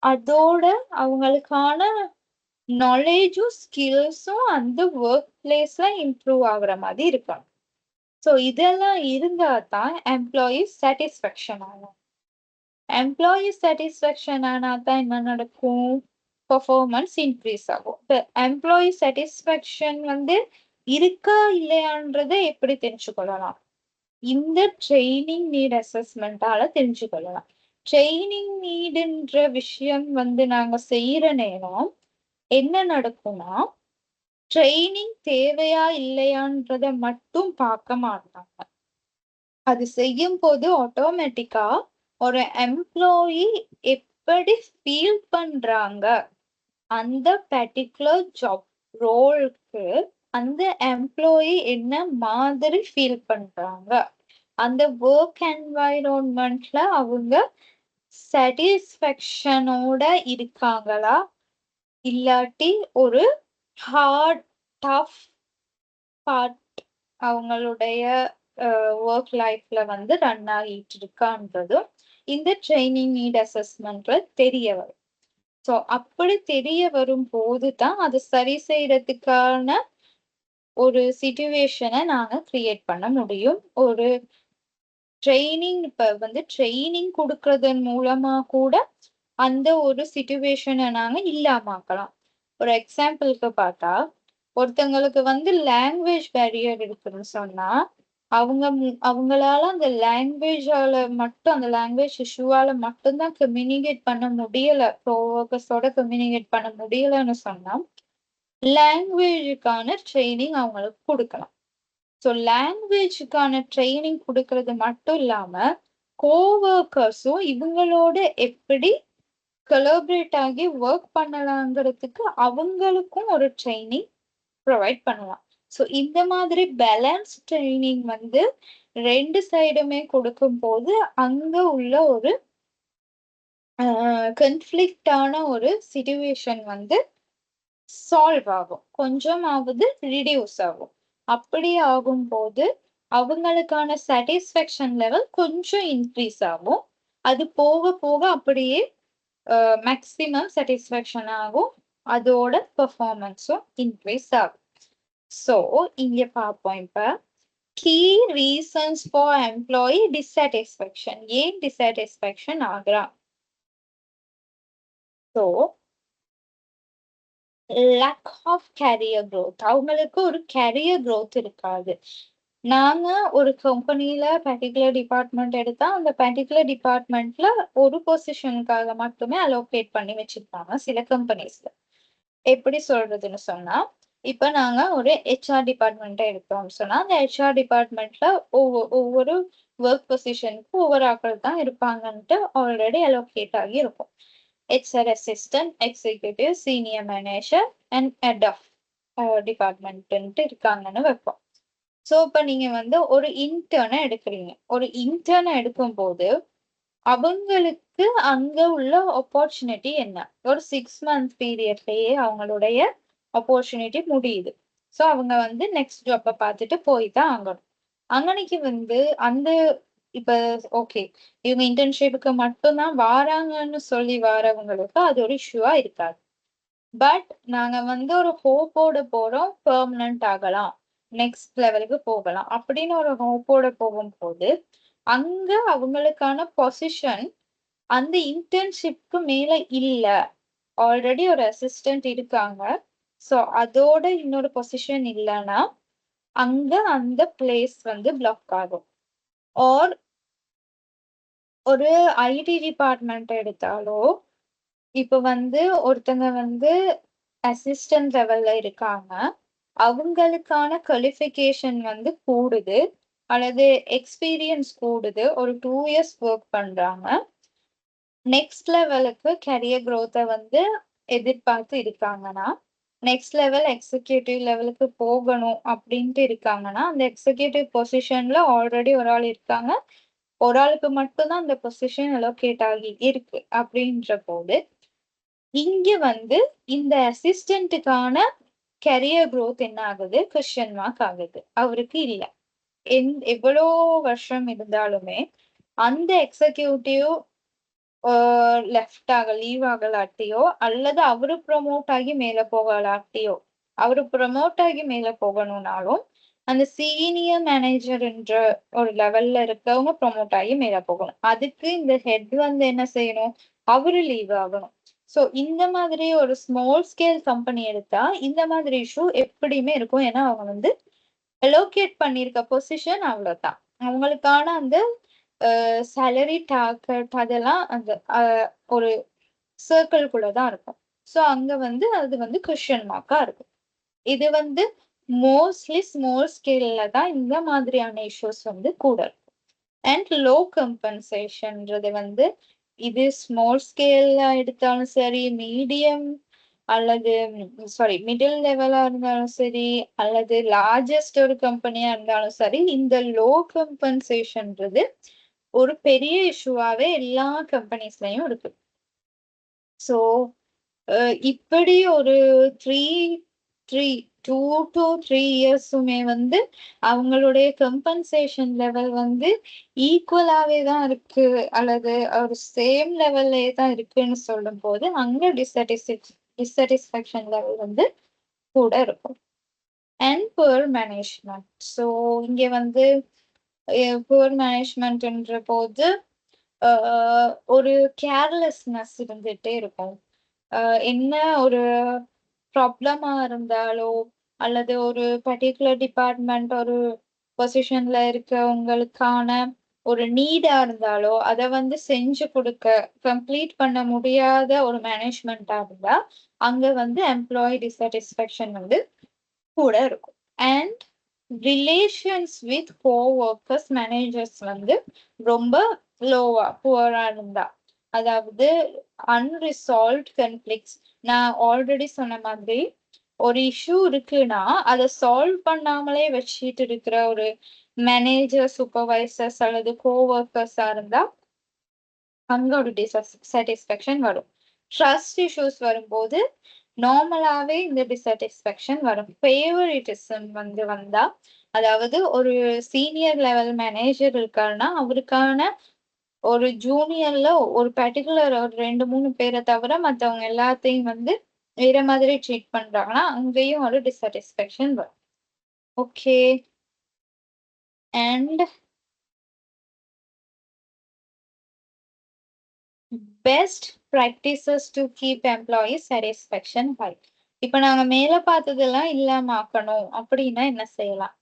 அதோட அவங்களுக்கான நாலேஜும் ஸ்கில்ஸும் அந்த ஒர்க் பிளேஸ்ல இம்ப்ரூவ் ஆகுற மாதிரி இருக்கணும். ஸோ இதெல்லாம் இருந்தா தான் எம்ப்ளாயி சாட்டிஸ்ஃபேக்ஷன் ஆகும். எம்ப்ளாயி சாட்டிஸ்ஃபேக்ஷன் ஆனா தான் என்ன நடக்கும், பெர்ஃபார்மன்ஸ் இன்க்ரீஸ் ஆகும். இப்போ எம்ப்ளாயி சாட்டிஸ்ஃபேக்ஷன் வந்து இருக்கா இல்லையான்றதை எப்படி தெரிஞ்சுக்கொள்ளலாம், இந்த ட்ரைனிங் நீட் அசஸ்மெண்டால தெரிஞ்சுக்கொள்ளலாம். ட்ரைனிங் நீடுன்ற விஷயம் வந்து நாங்க செய்யற நேரம் என்ன நடக்கும்னா, ட்ரைனிங் தேவையா இல்லையான்றத மட்டும் பார்க்க மாட்டாங்க. அது செய்யும் போது ஆட்டோமேட்டிக்கா ஒரு எம்ப்ளாயி எப்படி ஃபீல் பண்றாங்க அந்த பர்டிகுலர் ஜாப் ரோலுக்கு, அந்த எம்ப்ளாயி என்ன மாதிரி ஃபீல் பண்றாங்க, அந்த ஒர்க் என்வைரன்மெண்ட்ல அவங்க சாட்டிஸ்ஃபேக்ஷனோட இருக்காங்களா, இல்லாட்டி ஒரு ஹார்ட் டஃப் பார்ட் அவங்களுடைய ஒர்க் லைஃப்ல வந்து ரன் ஆகிட்டு இருக்கான்றதும் இந்த ட்ரைனிங் நீட் அசஸ்மெண்ட்ல தெரிய வரும். ஸோ அப்படி தெரிய வரும் போது தான் அது சரி செய்யறதுக்கான ஒரு சிச்சுவேஷனை நாங்க கிரியேட் பண்ண முடியும். ஒரு ட்ரைனிங் இப்ப வந்து ட்ரைனிங் கொடுக்கறதன் மூலமா கூட அந்த ஒரு சிச்சுவேஷனை நாங்க இல்லாமக்கலாம். ஒரு எக்ஸாம்பிளுக்கு பார்த்தா, ஒருத்தங்களுக்கு வந்து லாங்குவேஜ் பேரியர் இருக்குன்னு சொன்னா அவங்களால அந்த லாங்குவேஜால மட்டும், அந்த லாங்குவேஜ் இஷ்யூவால மட்டும்தான் கம்யூனிகேட் பண்ண முடியல, கோவர்க்கர்ஸோட கம்யூனிகேட் பண்ண முடியலன்னு சொன்னா லாங்குவேஜுக்கான ட்ரைனிங் அவங்களுக்கு கொடுக்கலாம். ஸோ லாங்குவேஜுக்கான ட்ரைனிங் கொடுக்கறது மட்டும் இல்லாம கோவர்க்கர்ஸும் இவங்களோட எப்படி கொலாபரேட் ஆகி ஒர்க் பண்ணலாங்கிறதுக்கு அவங்களுக்கும் ஒரு ட்ரைனிங் ப்ரொவைட் பண்ணலாம். ஸோ இந்த மாதிரி பேலன்ஸ் ட்ரைனிங் வந்து 2 சைடுமே கொடுக்கும் போது அங்க உள்ள ஒரு கன்ஃப்ளிக்டான ஒரு சிச்சுவேஷன் வந்து சால்வ் ஆகும், கொஞ்சமாவது ரிடியூஸ் ஆகும். அப்படி ஆகும்போது அவங்களுக்கான சாட்டிஸ்ஃபேக்ஷன் லெவல் கொஞ்சம் இன்க்ரீஸ் ஆகும். அது போக போக அப்படியே மேக்ஸிமம் சாட்டிஸ்ஃபேக்ஷன் ஆகும், அதோட பெர்ஃபார்மன்ஸும் இன்க்ரீஸ் ஆகும். ஸோ இங்க பார்ப்போம் இப்ப key reasons for employee dissatisfaction. ஏன் டிசாட்டிஸ்ஃபேக்ஷன் ஆகுறா? So lack of career growth, அவங்களுக்கு ஒரு கேரியர் க்ரோத் இருக்காது. நாங்க ஒரு கம்பெனில பர்டிகுலர் டிபார்ட்மெண்ட் எடுத்தா அந்த பர்டிகுலர் டிபார்ட்மெண்ட்ல ஒரு பொசிஷனுக்காக மட்டுமே அலோகேட் பண்ணி வச்சிருப்பாங்க சில கம்பெனிஸ்ல. எப்படி சொல்றதுன்னு சொன்னா, இப்ப நாங்க ஒரு ஹெச்ஆர் டிபார்ட்மெண்ட்டை எடுத்தோம்னு சொன்னா அந்த ஹெச்ஆர் டிபார்ட்மெண்ட்ல ஒவ்வொரு ஒர்க் பொசிஷனுக்கு ஒவ்வொரு ஆட்கள் தான் இருப்பாங்கன்ட்டு ஆல்ரெடி அலோகேட் ஆகி இருக்கும். HR assistant, executive, senior manager and head of department இருக்காங்கன்னு வைப்போம். ஸோ இப்ப நீங்க வந்து ஒரு இன்டர்னை எடுக்கிறீங்க. ஒரு இன்டர்னை எடுக்கும் போது அவங்களுக்கு அங்க உள்ள ஆப்பர்ச்சுனிட்டி என்ன? ஒரு 6 மந்த் பீரியட்லயே அவங்களுடைய ஆப்பர்ச்சுனிட்டி முடியுது. சோ அவங்க வந்து நெக்ஸ்ட் ஜாப்ப பார்த்துட்டு போய் தான் ஆகணும். அங்கனைக்கு வந்து அந்த இப்ப ஓகே. இவங்க இன்டர்ன்ஷிப்க்கு மட்டும் தான் வாராங்கன்னு சொல்லி வாரவங்களுக்கு அது ஒரு இஷ்யூவா இருக்காது. பட் நாங்க வந்து ஒரு ஹோப்போட போறோம். பெர்மனன்ட் ஆகலாம். நெக்ஸ்ட் லெவலுக்கு போகலாம். அப்படின்னு ஒரு ஹோப்போட போகும்போது, அங்க அவங்களுக்கான பொசிஷன் அந்த இன்டர்ன்ஷிப்க்கு மேல இல்ல. ஆல்ரெடி ஒரு அசிஸ்டன்ட் இருக்காங்க. சோ அதோட இன்னொரு பொசிஷன் இல்லன்னா, அங்க அந்த பிளேஸ் வந்து பிளாக் ஆகும். ஆர் ஒரு ஐடி டிபார்ட்மெண்ட் எடுத்தாலோ, இப்ப வந்து ஒருத்தங்க வந்து அசிஸ்டன்ட் லெவல்ல இருக்காங்க. அவங்களுக்கான குவாலிஃபிகேஷன் வந்து கூடுது. அல்லது எக்ஸ்பீரியன்ஸ் கூடுது. ஒரு 2 இயர்ஸ் வொர்க் பண்றாங்க. நெக்ஸ்ட் லெவலுக்கு கரியர் குரோத்த வந்து எதிர்பார்த்து இருக்காங்கன்னா, நெக்ஸ்ட் லெவல் எக்ஸிக்யூட்டிவ் லெவலுக்கு போகணும் அப்படின்ட்டு இருக்காங்கன்னா, அந்த எக்ஸிக்யூட்டிவ் பொசிஷன்ல ஆல்ரெடி ஒரு ஆள் இருக்காங்க. ஒரு ஆளுக்கு மட்டும் தான் அந்த பொசிஷன் அலோகேட் ஆகி இருக்கு அப்படின்ற போது, இங்க வந்து இந்த அசிஸ்டன்ட்டுக்கான கரியர் குரோத் என்ன ஆகுது? கொஸ்டின் மார்க் ஆகுது. அவருக்கு இல்ல. எவ்வளோ வருஷம் இருந்தாலுமே, அந்த எக்ஸிக்யூட்டிவ் லெஃப்ட் லீவ் ஆகலாட்டியோ, அல்லது அவரு ப்ரமோட் ஆகி மேல போகலாட்டியோ, அவரு ப்ரமோட் ஆகி மேல போகணும்னாலும், அந்த சீனியர் மேனேஜர்ன்ற ஒரு லெவல்ல இருக்கவங்க ப்ரமோட் ஆகி மேல போகணும். அதுக்கு இந்த ஹெட் வந்து என்ன செய்யணும்? அவரு லீவ் ஆகணும். சோ இந்த மாதிரி ஒரு ஸ்மால் ஸ்கேல் கம்பெனி எடுத்தா, இந்த மாதிரி இஷ்யூ எப்படியுமே இருக்கும். ஏன்னா அவங்க வந்து அலோகேட் பண்ணியிருக்க பொசிஷன் அவ்வளோதான். அவங்களுக்கான அந்த சேலரி டார்கெட் அதெல்லாம் அந்த ஒரு சர்க்கிள்குள்ள தான் இருக்கும். சோ அங்க வந்து அது வந்து கொஸ்டின் மார்க்கா இருக்கும். இது வந்து மோஸ்ட்லி ஸ்மால் ஸ்கேல்ல தான் இந்த மாதிரியான இஷ்யூஸ் வந்து கூட இருக்கும். அண்ட் லோ கம்பன்சேஷன்றது வந்து இது ஸ்மால் ஸ்கேல்ல எடுத்தாலும் சரி, மீடியம் அல்லது சாரி மிடில் லெவலா இருந்தாலும் சரி, அல்லது லார்ஜஸ்ட் ஒரு கம்பெனியா இருந்தாலும் சரி, இந்த லோ கம்பன்சேஷன்றது ஒரு பெரிய இஷ்யூவாவே எல்லா கம்பெனிஸ்லயும் இருக்கு. சோ இப்படி ஒரு 3 3 2 to 3 இயர்ஸுமே வந்து அவங்களுடைய கம்பன்சேஷன் லெவல் வந்து ஈக்குவலாவே தான் இருக்கு. அல்லது ஒரு சேம் லெவல்லயே தான் இருக்குன்னு சொல்லும்போது, அங்க டிஸ்சாட்டிஸ்ஃபேக்ஷன் லெவல் வந்து கூட இருக்கும். And poor management. சோ இங்க வந்து புவர் மேனேஜ்மென்ட்ன்ற போது, ஒரு கேர்லெஸ்னஸ் இருந்துட்டே இருக்கும். என்ன ஒரு ப்ராப்ளமா இருந்தாலோ, அல்லது ஒரு பர்ட்டிகுலர் டிபார்ட்மெண்ட் ஒரு பொசிஷன்ல இருக்கவங்களுக்கான ஒரு நீடா இருந்தாலோ, அத வந்து செஞ்சு குடுக்க கம்ப்ளீட் பண்ண முடியாத ஒரு மேனேஜ்மென்ட்டா இருந்தா, அங்க வந்து எம்ப்ளாயி டிஸ்சாட்டிஸ்ஃபேக்ஷன் வந்து கூட இருக்கும். அண்ட் ரிலேஷன்ஸ் வித் கோவொர்க்கர்ஸ், மேனேஜர்ஸ் வந்து ரொம்ப லோவா, புவரா இருந்தா. அதாவது அன்ரிசால்வ்ட் கான்ஃப்ளிக்ட்ஸ். நான் ஆல்ரெடி சொன்ன மாதிரி, ஒரு இஷ்யூ இருக்குன்னா, அத சால்வ் பண்ணாமலே வச்சுட்டு இருக்கிற ஒரு மேனேஜர், சூப்பர்வைசர்ஸ் அல்லது கோவொர்க்கர்ஸா இருந்தா, அங்க ஒரு டிஸ்சாட்டிஸ்ஃபேக்ஷன் வரும். ட்ரஸ்ட் இஷ்யூஸ் வரும்போது, நார்மலாவே இந்த டிஸ்சாட்டிஸ்ஃபேக்ஷன் வரும். ஃபேவரிட்டிசம் வந்து வந்தா, அதாவது ஒரு சீனியர் லெவல் மேனேஜர் இருக்காருன்னா, அவருக்கான ஒரு ஜூனியர்ல ஒரு பர்ட்டிகுலர் ஒரு 2, 3 பேர தவிர மத்தவங்க எல்லாத்தையும் வந்து வேற மாதிரி ட்ரீட் பண்றாங்கன்னா, அங்கேயும் ஒரு டிஸ்சாட்டிஸ்ஃபேக்ஷன் வரும். Okay. And best practices to keep employees satisfaction high. இப்ப நாங்க மேல பார்த்ததெல்லாம் இல்லாம ஆக்கணும் அப்படின்னா என்ன செய்யலாம்?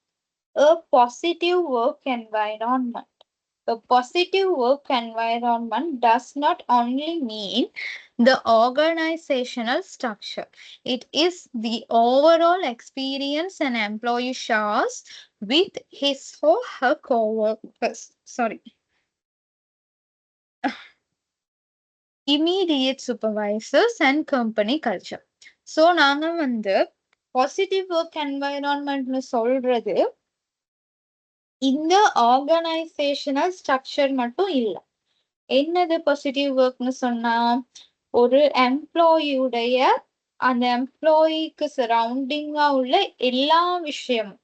A positive work environment. A positive work environment does not only mean the organizational structure. It is the overall experience an employee shares with his or her coworkers. Sorry. Immediate supervisors and company culture. So நாங்க வந்து positive work என்வைரான்மெண்ட்னு சொல்றது இந்த organisational structure மட்டும் இல்ல. என்னது positive ஒர்க்னு சொன்னா ஒரு எம்ப்ளாயியுடைய அந்த எம்ப்ளாயிக்கு சரௌண்டிங்கா உள்ள எல்லா விஷயமும்,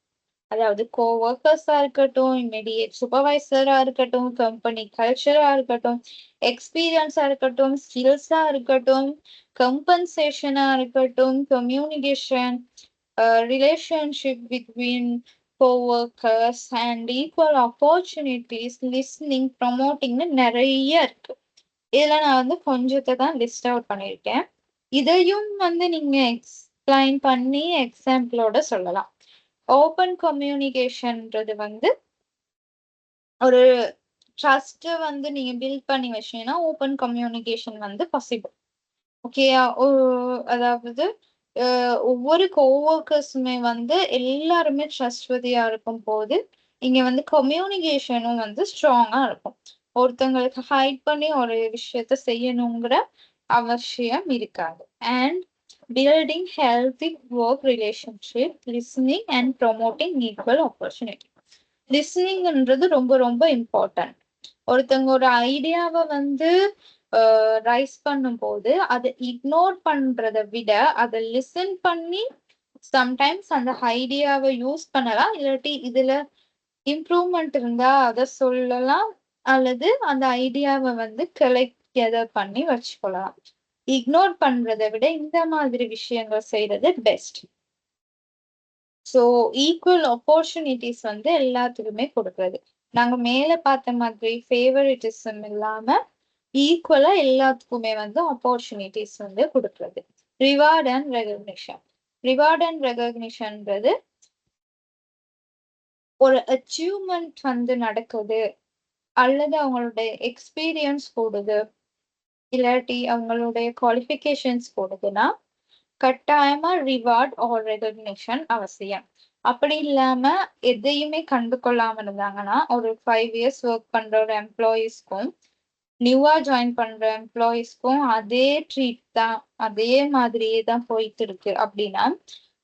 அதாவது கோவொர்க்கர்ஸா இருக்கட்டும், இமிடியேட் சூப்பர்வைசரா இருக்கட்டும், கம்பெனி கல்ச்சரா இருக்கட்டும், எக்ஸ்பீரியன்ஸா இருக்கட்டும், ஸ்கில்ஸா இருக்கட்டும், கம்பன்சேஷனா இருக்கட்டும், communication, relationship between co-workers and equal opportunities, listening, promotingனு நிறைய இருக்கு. இதுல நான் வந்து கொஞ்சத்தை தான் லிஸ்ட் அவுட் பண்ணியிருக்கேன். இதையும் வந்து நீங்க எக்ஸ்பிளைன் பண்ணி எக்ஸாம்பிளோட சொல்லலாம். ஓப்பன் கம்யூனிகேஷன்ன்றது வந்து ஒரு ட்ரஸ்ட் வந்து நீங்க பில்ட் பண்ணி வச்சீங்கன்னா ஓப்பன் கம்யூனிகேஷன் வந்து பாசிபிள். ஓகேயா? அதாவது ஒவ்வொரு கோவொர்க்கர்ஸுமே வந்து எல்லாருமே ட்ரஸ்ட்வர்தியா இருக்கும் போது இங்க வந்து கம்யூனிகேஷனும் வந்து ஸ்ட்ராங்கா இருக்கும். ஒருத்தங்களுக்கு ஹைட் பண்ணி ஒரு விஷயத்த செய்யணுங்கிற அவசியம் இருக்காது. And building healthy work relationship, listening and promoting equal opportunity. லிசனிங்ன்றது ரொம்ப ரொம்ப இம்பார்ட்டன்ட். ஒருத்தவங்க ஒரு ஐடியாவை வந்து ரைஸ் பண்ணும்போது அதை இக்னோர் பண்றதை விட அதை லிசன் பண்ணி சம்டைம்ஸ் அந்த ஐடியாவை யூஸ் பண்ணலாம், இல்லாட்டி இதுல இம்ப்ரூவ்மெண்ட் இருந்தா அதை சொல்லலாம், அல்லது அந்த ஐடியாவை வந்து கலெக்ட் கெதர் பண்ணி வச்சுக்கொள்ளலாம். இக்னோர் பண்றதை விட இந்த மாதிரி விஷயங்கள் செய்யறது பெஸ்ட். ஸோ ஈக்குவல் ஆப்பர்ச்சுனிட்டிஸ் வந்து எல்லாத்துக்குமே கொடுக்குறது. நாங்க மேல பார்த்த மாதிரி ஃபேவரிட்டிசம் இல்லாம ஈக்குவலா எல்லாத்துக்குமே வந்து ஆப்பர்ச்சுனிட்டிஸ் வந்து கொடுக்குறது. Reward and recognition. Reward and ரெகக்னிஷன்ன்றது ஒரு அச்சீவ்மெண்ட் வந்து நடக்குது, அல்லது அவங்களுடைய எக்ஸ்பீரியன்ஸ் கூடுது, இல்லாட்டி அவங்களுடைய குவாலிஃபிகேஷன்ஸ் கூடுதுன்னா கட்டாயமா ரிவார்ட் ஆர் ரெகக்னிஷன் அவசியம். அப்படி இல்லாம எதையுமே கண்டு கொள்ளாம இருந்தாங்கன்னா ஒரு 5 இயர்ஸ் ஒர்க் பண்ற ஒரு எம்ப்ளாயீஸ்க்கும் நியூவா ஜாயின் பண்ற எம்ப்ளாயீஸ்க்கும் அதே ட்ரீட் தான், அதே மாதிரியே தான் போயிட்டு இருக்கு அப்படின்னா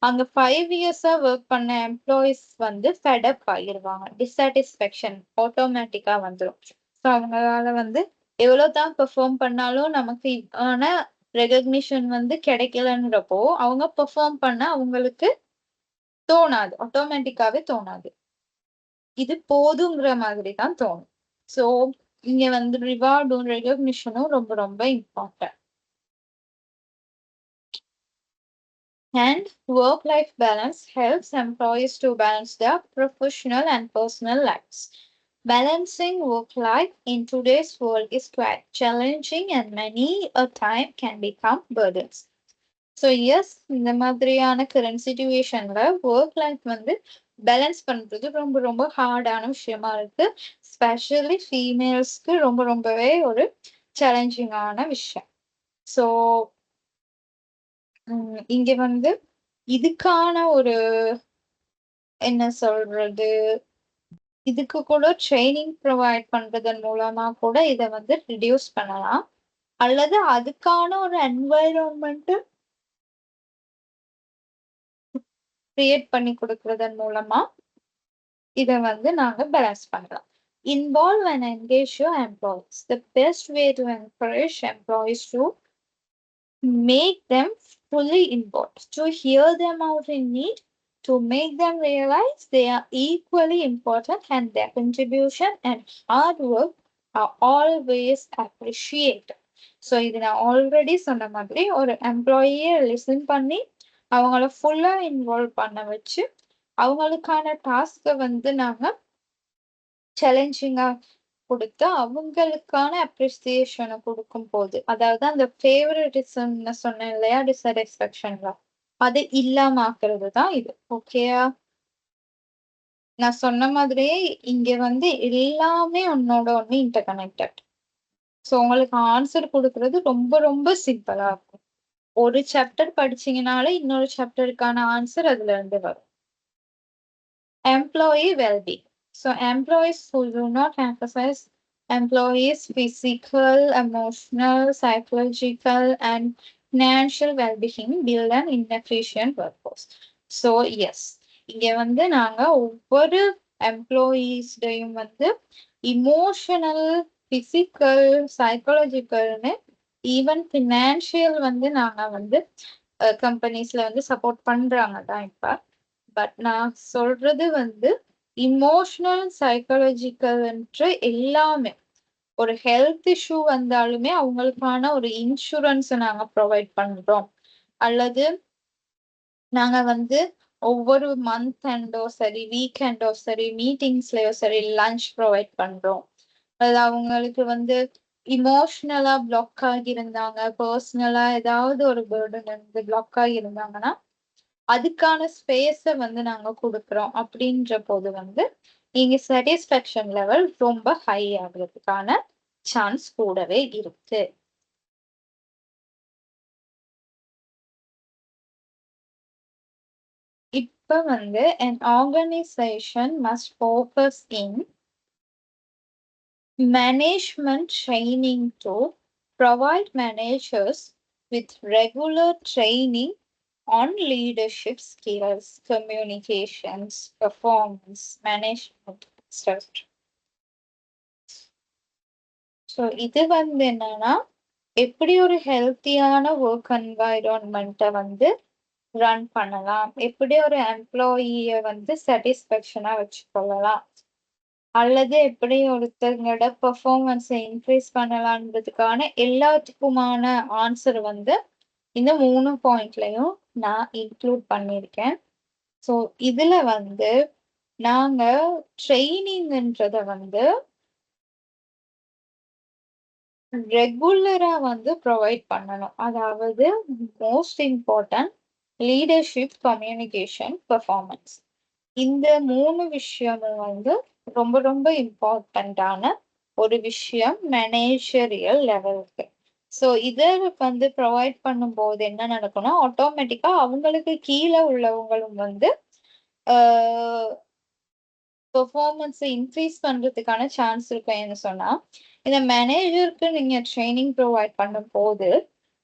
அங்க 5 இயர்ஸா ஒர்க் பண்ண எம்ப்ளாயீஸ் வந்து ஃபெடப் ஆகிருவாங்க. டிசாட்டிஸ்பேக்ஷன் ஆட்டோமேட்டிக்கா வந்துடும். ஸோ அவங்களால வந்து எவ்வளவுதான் பெர்ஃபார்ம் பண்ணாலும் நமக்கு ஆன ரெகக்னிஷன் வந்து கிடைக்கலன்றப்போ அவங்க பெர்ஃபார்ம் பண்ண அவங்களுக்கு தோணாது, ஆட்டோமேட்டிக்காவே தோணாது. இது போதுங்கிற மாதிரி தான் தோணும். ஸோ இங்க வந்து ரிவார்டும் ரெகக்னிஷனும் ரொம்ப ரொம்ப important. And work-life balance helps employees to balance their professional and personal lives. Balancing work-life in today's world is quite challenging and many a time can become burdens. So yes, இந்த மாதிரியான current சிச்சுவேஷன்ல work life வந்து balance பண்றது ரொம்ப ரொம்ப ஹார்டான விஷயமா இருக்கு. Specially ஃபீமேல்ஸ்க்கு ரொம்ப ரொம்பவே ஒரு சேலஞ்சிங்கான விஷயம். ஸோ இங்க வந்து இதுக்கான ஒரு என்ன சொல்றது, இதுக்கு கூட ட்ரைனிங் ப்ரொவைட் பண்றதன் மூலமா கூட இதை வந்து ரிடியூஸ் பண்ணலாம், அல்லது அதுக்கான ஒரு என்வைரன்மெண்ட் கிரியேட் பண்ணி கொடுக்கறதன் மூலமா இதை வந்து நாங்க பேலன்ஸ் பண்ணலாம். Involve and engage your employees. The best way to encourage employees to make them fully involved, to hear them out in need, to make them realize they are equally important and their contribution and hard work are always appreciated. So இது நான் already சொன்ன மாதிரி ஒரு எம்ப்ளாயியை listen பண்ணி அவங்கள ஃபுல்லா involve பண்ண வச்சு அவங்களுக்கான டாஸ்கை வந்து நாங்க சேலஞ்சிங்கா கொடுத்து அவங்களுக்கான அப்ரிசியேஷனை கொடுக்கும் போது, அதாவது அந்த ஃபேவரட்டிசம்னு சொன்னேன் இல்லையா, டிசாட்டிஸ்பேக்ஷன்ல அது இல்லாம ஆக்குறது தான் இது. ஓகேயா? நான் சொன்ன மாதிரியே இங்க வந்து எல்லாமே ஒன்னோட ஒண்ணு இன்டர் கனெக்டட். ஸோ உங்களுக்கு ஆன்சர் கொடுக்கறது ரொம்ப ரொம்ப சிம்பிளா இருக்கும். ஒரு சாப்டர் படிச்சீங்கனாலே இன்னொரு சாப்டருக்கான ஆன்சர் அதுல இருந்து வரும். Employee well-being. So employees who do not emphasize employees' physical, emotional, psychological, and financial well-being build an inefficient workforce. So yes, இங்க வந்து நாங்க ஒவ்வொரு எம்ப்ளாயீஸ்டையும் வந்து இமோஷனல் பிசிக்கல், சைக்காலஜிக்கல்னு ஈவன் ஃபினான்ஷியல் வந்து நாங்க வந்து கம்பெனிஸ்ல வந்து சப்போர்ட் பண்றாங்க தான் இப்ப. பட் நான் சொல்றது வந்து இமோஷனல், சைக்காலஜிக்கல்ன்ற எல்லாமே ஒரு ஹெல்த் இஷ்யூ வந்தாலுமே அவங்களுக்கான ஒரு இன்சூரன்ஸ் நாங்க ப்ரொவைட் பண்றோம். அல்லது நாங்க வந்து ஒவ்வொரு மந்த் எண்டோ சரி, வீக் எண்டோ சரி, மீட்டிங்ஸ்லயோ சரி லஞ்ச் ப்ரொவைட் பண்றோம். அது அவங்களுக்கு வந்து இமோஷனலா பிளாக் ஆகியிருந்தாங்க, பர்சனலா ஏதாவது ஒரு பேர்டன் இருந்து பிளாக் ஆகியிருந்தாங்கன்னா அதுக்கான ஸ்பேஸ வந்து நாங்க குடுக்குறோம். அப்படின்ற போது வந்து நீங்க சாட்டிஸ்ஃபேக்ஷன் லெவல் ரொம்ப ஹை ஆகுறதுக்கான சான்ஸ் கூடவே இருக்கு. இப்ப வந்து an organization must focus in management training to provide managers with regular training on leadership skills, communications, performance, management, etc. So இது வந்து என்னன்னா, எப்படி ஒரு ஹெல்த்தியான ஒர்க் என்வைரன்மெண்ட்ட வந்து ரன் பண்ணலாம்? எப்படி ஒரு எம்ப்ளாயிய வந்து சாட்டிஸ்ஃபேக்ஷனா வச்சுக்கொள்ளலாம்? அல்லது எப்படி ஒருத்தங்களோட பெர்ஃபார்மன்ஸ இன்க்ரீஸ் பண்ணலான்றதுக்கான எல்லாத்துக்குமான ஆன்சர் வந்து இந்த 3 பாயிண்ட்லயும் நான் இன்க்ளூட் பண்ணியிருக்கேன். ஸோ இதுல வந்து நாங்க ட்ரெய்னிங்ன்றத வந்து ரெகுலரா வந்து ப்ரொவைட் பண்ணணும். அதாவது most important leadership, communication, performance. இந்த 3 விஷயமும் வந்து ரொம்ப ரொம்ப இம்பார்ட்டன்டான ஒரு விஷயம் மேனேஜரியல் லெவலுக்கு. ஸோ இத வந்து ப்ரொவைட் பண்ணும்போது என்ன நடக்கும்னா, ஆட்டோமேட்டிக்கா அவங்களுக்கு கீழ உள்ளவங்களும் வந்து ஆ பெர்ஃபார்மன்ஸ இன்க்ரீஸ் பண்றதுக்கான சான்ஸ் இருக்கும். ஏன்னு சொன்னா, இந்த மேனேஜருக்கு நீங்க ட்ரெய்னிங் ப்ரொவைட் பண்ணும்போது,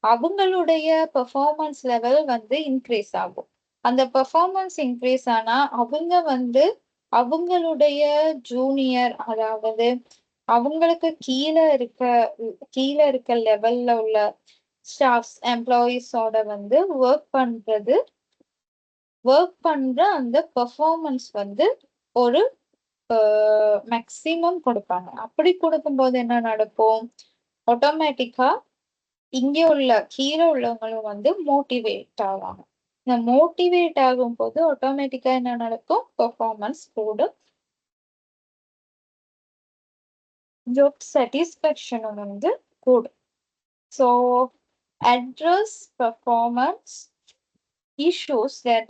அவங்களுடைய பெர்ஃபார்மன்ஸ் லெவல் வந்து இன்க்ரீஸ் ஆகும். அந்த பெர்ஃபார்மன்ஸ் இன்க்ரீஸ் ஆனா, அவங்க வந்து அவங்களுடைய ஜூனியர் அதாவது அவங்களுக்கு கீழ இருக்க லெவல்ல உள்ள ஸ்டாஃப்ஸ், எம்ப்ளாயீஸோட வந்து ஒர்க் பண்ற அந்த பெர்ஃபார்மன்ஸ் வந்து ஒரு மேக்ஸிமம் கொடுப்பாங்க. அப்படி கொடுக்கும்போது என்ன நடக்கும்? ஆட்டோமேட்டிக்கா கீழ உள்ளவங்களும் வந்து மோட்டிவேட் ஆவாங்க. இந்த மோட்டிவேட் ஆகும்போது ஆட்டோமேட்டிக்கா என்ன நடக்கும்? பெர்ஃபார்மன்ஸ் கூடும். ஜாப் சாட்டிஸ்ஃபேக்ஷனும் வந்து கூடும். So address performance issues that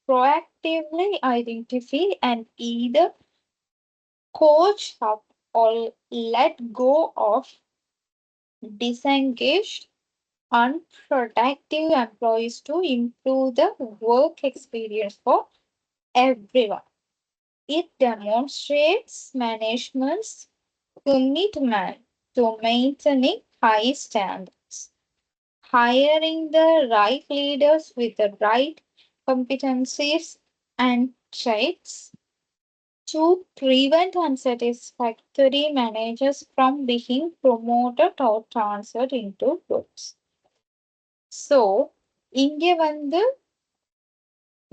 proactively identify and either coach up or let go of disengaged, unproductive employees to improve the work experience for everyone. It demonstrates management's commitment to maintaining high standards, hiring the right leaders with the right competencies and traits to prevent unsatisfactory managers from being promoted or transferred into groups. So, இங்க வந்து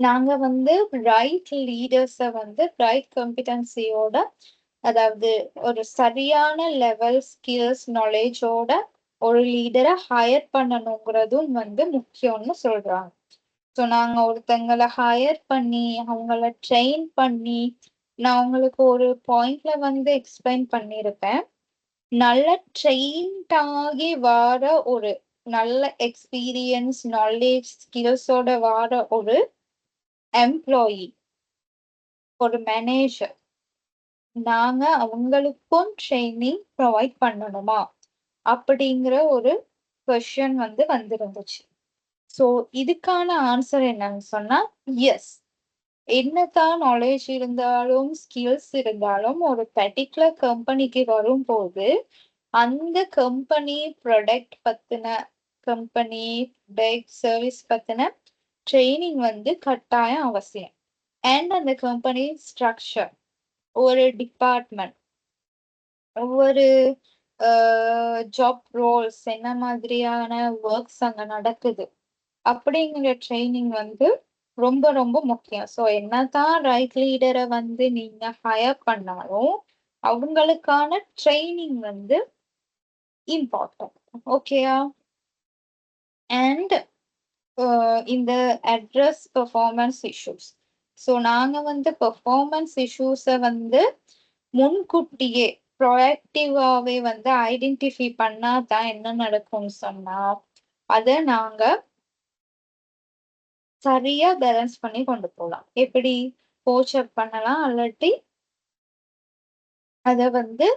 நாங்க வந்து right லீடர்ஸ வந்து right காம்பிடன்சியோட அதாவது ஒரு சரியான level skills நாலேஜோட ஒரு லீடரை higher பண்ணணுங்கிறதும் வந்து முக்கியம்னு சொல்றாங்க. ஸோ நாங்க ஒருத்தங்களை ஹையர் பண்ணி அவங்கள ட்ரெயின் பண்ணி நான் உங்களுக்கு ஒரு பாயிண்ட்ல வந்து எக்ஸ்பிளைன் பண்ணியிருப்பேன். நல்ல ட்ரெயின்ட் ஆகி வர ஒரு நல்ல எக்ஸ்பீரியன்ஸ் நாலேஜ் ஸ்கில்ஸோட வர ஒரு எம்ப்ளாயி, ஒரு மேனேஜர் நாங்க அவங்களுக்கும் ட்ரைனிங் ப்ரொவைட் பண்ணணுமா அப்படிங்கிற ஒரு கொஸ்டின் வந்து வந்திருந்துச்சு. ஸோ இதுக்கான ஆன்சர் என்னன்னு சொன்னா எஸ். என்னதான் நாலேஜ் இருந்தாலும் ஸ்கில்ஸ் இருந்தாலும் ஒரு பர்டிகுலர் கம்பெனிக்கு வரும்போது அந்த கம்பெனி ப்ராடக்ட் பத்தின கம்பெனி சர்வீஸ் பத்தின ட்ரைனிங் வந்து கட்டாயம் அவசியம். அண்ட் அந்த கம்பெனி ஸ்ட்ரக்சர், ஒரு டிபார்ட்மெண்ட், ஒவ்வொரு ஜாப் ரோல்ஸ் என்ன மாதிரியான ஒர்க்ஸ் அங்க நடக்குது அப்படிங்கிற ட்ரைனிங் வந்து ரொம்ப ரொம்ப முக்கியம். ஸோ என்னதான் ரைட் லீடரை வந்து நீங்க ஹையர் பண்ணாலும் அவங்களுக்கான ட்ரைனிங் வந்து இம்பார்ட்டன்ட். ஓகேயா? அண்ட் இந்த அட்ரஸ் பெர்ஃபார்மன்ஸ் இஷ்யூஸ். ஸோ நாங்க வந்து பெர்ஃபார்மன்ஸ் இஷ்யூஸை வந்து முன்கூட்டியே ப்ரோஆக்டிவாவே வந்து ஐடென்டிஃபை பண்ணாதான் என்ன நடக்கும்னு சொன்னா அதை நாங்க சரியா பேலன்ஸ் பண்ணி கொண்டு போகலாம். எப்படி கோச் அப் பண்ணலாம், அல்லாட்டி அதை வந்து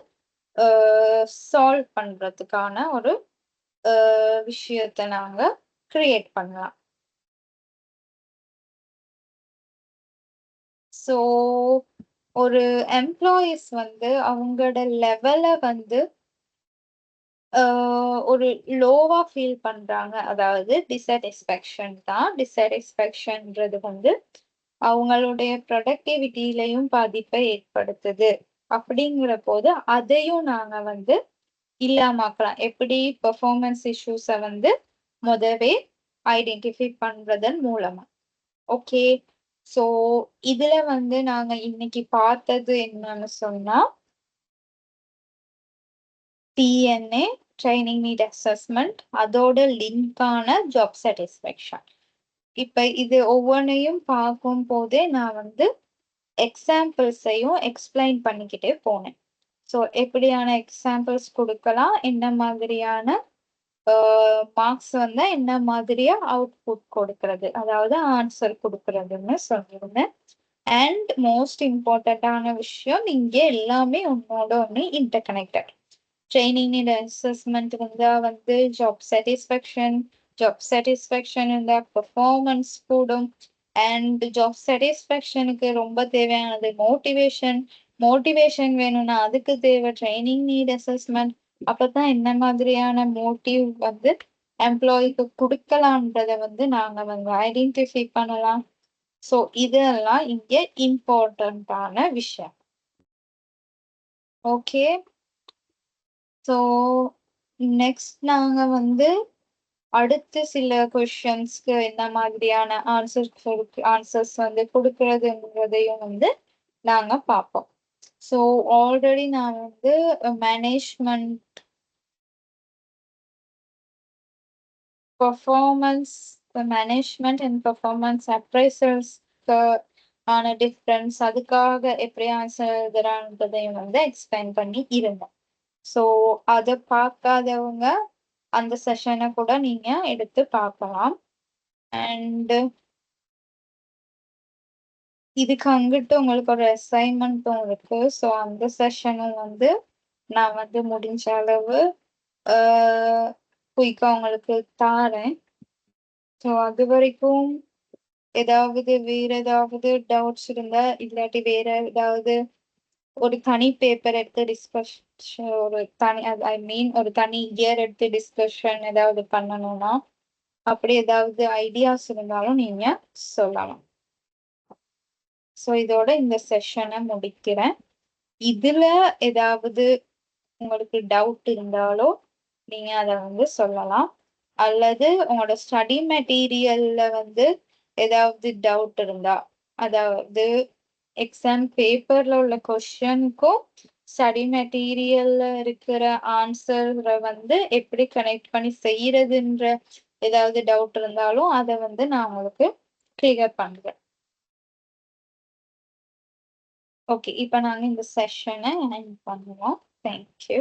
சால்வ் பண்றதுக்கான ஒரு விஷயத்தை நாங்க கிரியேட் பண்ணலாம். ஸோ ஒரு எம்ப்ளாயிஸ் வந்து அவங்களோட லெவலை வந்து ஒரு லோவா ஃபீல் பண்றாங்க. அதாவது டிசாட்டிஸ்ஃபேக்ஷன் தான். டிசாட்டிஸ்ஃபேக்ஷன்ன்றது வந்து அவங்களுடைய ப்ரொடக்டிவிட்டிலையும் பாதிப்பை ஏற்படுத்துது. அப்படிங்கிற போது அதையும் நாங்க வந்து இல்லாமக்கலாம். எப்படி பெர்ஃபார்மன்ஸ் இஷ்யூஸை வந்து முதவே ஐடென்டிஃபை பண்றதன் மூலமா. ஓகே. ஸோ இதுல வந்து நாங்க இன்னைக்கு பார்த்தது என்னன்னு சொன்னா டிஎன்ஏ ட்ரைனிங் நீட் அசஸ்மெண்ட் அதோட லிங்கான ஜாப் சாட்டிஸ்ஃபேக்ஷன். இப்ப இது ஒவ்வொன்றையும் பார்க்கும் போதே நான் வந்து எக்ஸாம்பிள்ஸையும் எக்ஸ்பிளைன் பண்ணிக்கிட்டே போனேன். ஸோ எப்படியான எக்ஸாம்பிள்ஸ் கொடுக்கலாம், என்ன மாதிரியான மார்க்ஸ் வந்தா என்ன மாதிரியா அவுட்புட் கொடுக்கறது, அதாவது ஆன்சர் கொடுக்கறதுன்னு சொல்லியிருந்தேன். அண்ட் மோஸ்ட் இம்பார்ட்டண்டான விஷயம், இங்க எல்லாமே ஒன்னோட ஒன்று interconnected. Training need assessment இருந்தா வந்து ஜாப் சாட்டிஸ்ஃபேக்ஷன் இருந்தா பெர்ஃபார்மன்ஸ் கூடும். அண்ட் ஜாப் சாட்டிஸ்ஃபேக்ஷனுக்கு ரொம்ப தேவையானது மோட்டிவேஷன் வேணும்னா அதுக்கு தேவை ட்ரைனிங் நீட் அசஸ்மெண்ட். அப்பதான் என்ன மாதிரியான மோட்டிவ் வந்து எம்ப்ளாய்க்கு கொடுக்கலான்றத வந்து நாங்க வந்து ஐடென்டிஃபை பண்ணலாம். ஸோ இதெல்லாம் இங்க இம்பார்ட்டன்டான விஷயம். ஓகே. ஸோ நெக்ஸ்ட் நாங்க வந்து அடுத்து சில கொஸ்டின்ஸ்க்கு என்ன மாதிரியான ஆன்சர்ஸ் வந்து கொடுக்கறதுன்றதையும் வந்து நாங்க பார்ப்போம். ஸோ ஆல்ரெடி நான் வந்து மேனேஜ்மெண்ட் அண்ட் பெர்ஃபார்மன்ஸ் அப்ரைசல்ஸ்க்கு ஆன டிஃப்ரென்ஸ், அதுக்காக எப்படி ஆன்சர் எழுதுறான்றதையும் வந்து எக்ஸ்பிளைன் பண்ணி இருந்தேன். ஸோ அதை பார்க்காதவங்க அந்த செஷனை கூட நீங்க எடுத்து பார்க்கலாம். அண்ட் இதுக்கு அங்கிட்டு உங்களுக்கு ஒரு அசைன்மெண்ட்டும் இருக்கு. ஸோ அந்த செஷனும் வந்து நான் வந்து முடிஞ்ச அளவு குயிக்கா உங்களுக்கு தாரேன். ஸோ அது வரைக்கும் வேற ஏதாவது டவுட்ஸ் இருந்தா, இல்லாட்டி வேற ஏதாவது ஒரு தனி பேப்பர் எடுத்து டிஸ்கஷன், ஒரு தனி இயர் எடுத்து டிஸ்கஷன் ஏதாவது பண்ணணும்னா, அப்படி ஏதாவது ஐடியாஸ் இருந்தாலும் நீங்க சொல்லலாம். ஸோ இதோட இந்த செஷனை முடிக்கிறேன். இதுல ஏதாவது உங்களுக்கு டவுட் இருந்தாலோ நீங்க அதை வந்து சொல்லலாம். அல்லது உங்களோட ஸ்டடி மெட்டீரியல்ல வந்து ஏதாவது டவுட் இருந்தா, அதாவது எக்ஸாம் பேப்பர்ல உள்ள கொஸ்டினுக்கும் ஸ்டடி மெட்டீரியல்ல இருக்கிற ஆன்சரை வந்து எப்படி கனெக்ட் பண்ணி செய்யறதுன்ற ஏதாவது டவுட் இருந்தாலும் அதை வந்து நான் உங்களுக்கு கிளியர் பண்றேன். ஓகே, இப்போ நாங்க இந்த செஷனை எண்ட் பண்ணுவோம். தேங்க்யூ.